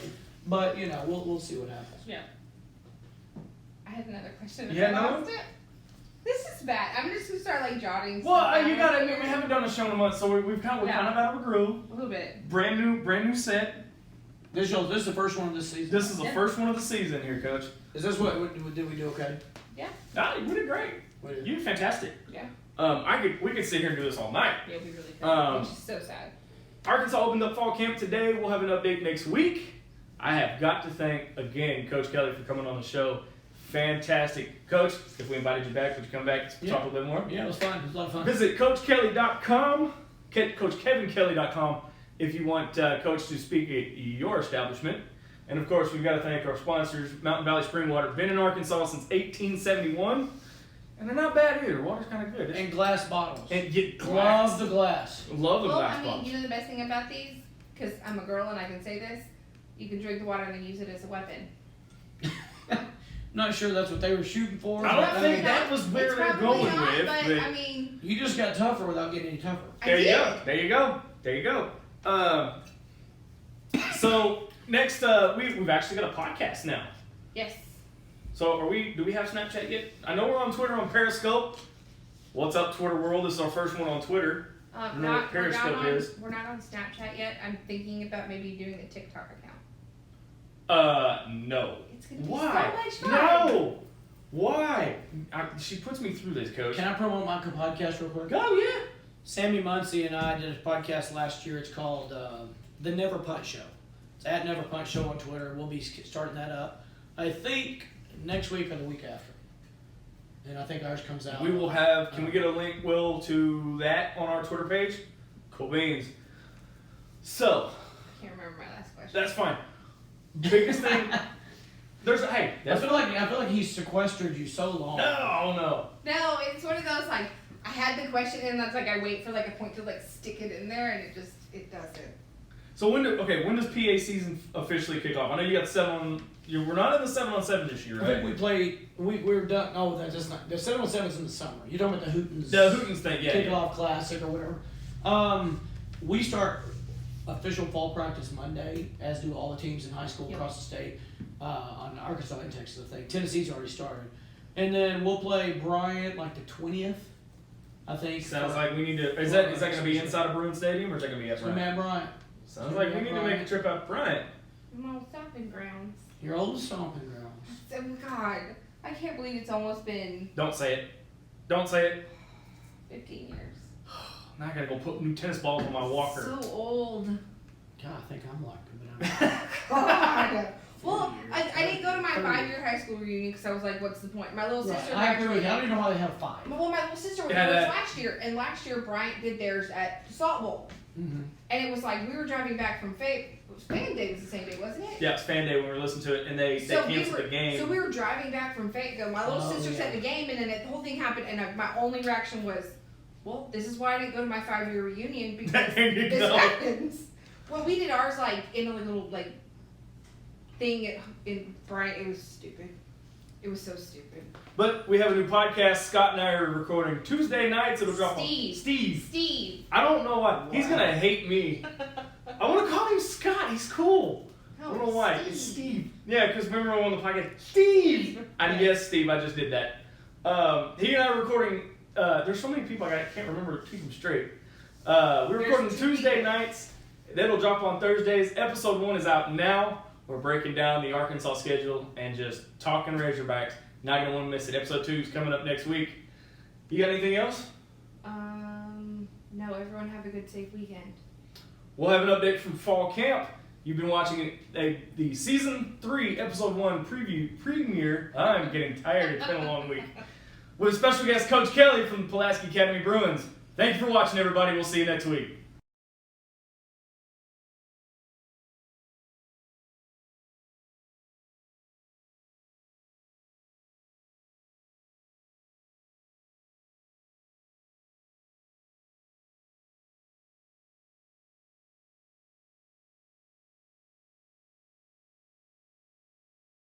But we'll see what happens. Yeah. I had another question. Yeah, no. This is bad. I'm just gonna start jotting. Well, you gotta admit, we haven't done a show in a month, so we're kind of out of a groove. A little bit. Brand new set. This is the first one of this season. This is the first one of the season here, Coach. Is this what did we do? Okay. Yeah. We did great. You did fantastic. Yeah. We could sit here and do this all night. Yeah, we really could. Which is so sad. Arkansas opened up fall camp today. We'll have an update next week. I have got to thank again Coach Kelley for coming on the show. Fantastic. Coach, if we invited you back, would you come back to talk a little bit more? Yeah, it was fun. It was a lot of fun. Visit CoachKelley.com, CoachKevinKelley.com, if you want Coach to speak at your establishment. And of course, we've got to thank our sponsors, Mountain Valley Spring Water. Been in Arkansas since 1871, and they're not bad either. Water's kind of good. And glass bottles. And get glass. Love the glass. Love the glass bottles. You know the best thing about these? Because I'm a girl and I can say this, you can drink the water and then use it as a weapon. Not sure that's what they were shooting for. I don't think that was where they're going with. But I mean, you just got tougher without getting any tougher. There you go. So next, we've actually got a podcast now. Yes. So do we have Snapchat yet? I know we're on Twitter on Periscope. What's up, Twitter world? This is our first one on Twitter. We're not on Snapchat yet. I'm thinking about maybe doing a TikTok account. No. It's gonna be Why? so much fun. No. Why? She puts me through this, Coach. Can I promote my podcast real quick? Go, yeah. Sammy Muncie and I did a podcast last year. It's called The Never Punch Show. It's at Never Punch Show on Twitter. We'll be starting that up, I think, next week or the week after. And I think ours comes out. We will have, can we get a link, Will, to that on our Twitter page? Cool beans. So. I can't remember my last question. That's fine. Biggest thing. I feel like he's sequestered you so long. No, it's one of those I had the question and that's I wait for a point to stick it in there and it doesn't. So when does PA season officially kick off? I know you got 7 on. We're not in the 7-on-7 this year, right? I think we're done. No, that's just not. The 7-on-7's in the summer. You're talking about the Hootens. The Hootens thing, yeah. Kickoff Classic or whatever. We start official fall practice Monday, as do all the teams in high school across the state. On Arkansas and Texas, I think. Tennessee's already started. And then we'll play Bryant the 20th, I think. Sounds like we need to. Is that going to be inside of Bruin Stadium or is that going to be at Bryant? Bryant. Sounds like we need to make a trip out to Bryant. My old stomping grounds. Your old stomping grounds. Oh, God. I can't believe it's almost been... Don't say it. 15 years. Now I got to go put new tennis balls on my walker. So old. God, I think I'm like... God. Well, I didn't go to my 5-year high school reunion because I was like, what's the point? My little sister I agree with you. I don't even know why they have 5. Well, my little sister was last year, and last year Bryant did theirs at Salt Bowl. Mm-hmm. And it was we were driving back from Fan Day was the same day, wasn't it? Yeah, it's Fan Day when we were listening to it, and they canceled the game. So we were driving back from Fayetteville. My little sister said the game, and then the whole thing happened, and my only reaction was, well, this is why I didn't go to my 5-year reunion, because this happens. Well, we did ours in a little thing in Bryant. It was stupid. It was so stupid. But we have a new podcast. Scott and I are recording Tuesday nights. It'll drop on Steve. I don't know why. Wow. He's going to hate me. I want to call him Scott. He's cool. I don't know why. It's Steve. Yeah, because remember on the podcast, Steve. Yes, Steve. I just did that. He and I are recording. There's so many people I can't remember to keep them straight. We're recording Tuesday nights. That'll drop on Thursdays. Episode 1 is out now. We're breaking down the Arkansas schedule and just talking Razorbacks. Not going to want to miss it. Episode 2 is coming up next week. You got anything else? No, everyone have a good, safe weekend. We'll have an update from fall camp. You've been watching the Season 3, Episode 1 premiere. I'm getting tired. It's been a long week. with special guest Coach Kelley from the Pulaski Academy Bruins. Thank you for watching, everybody. We'll see you next week.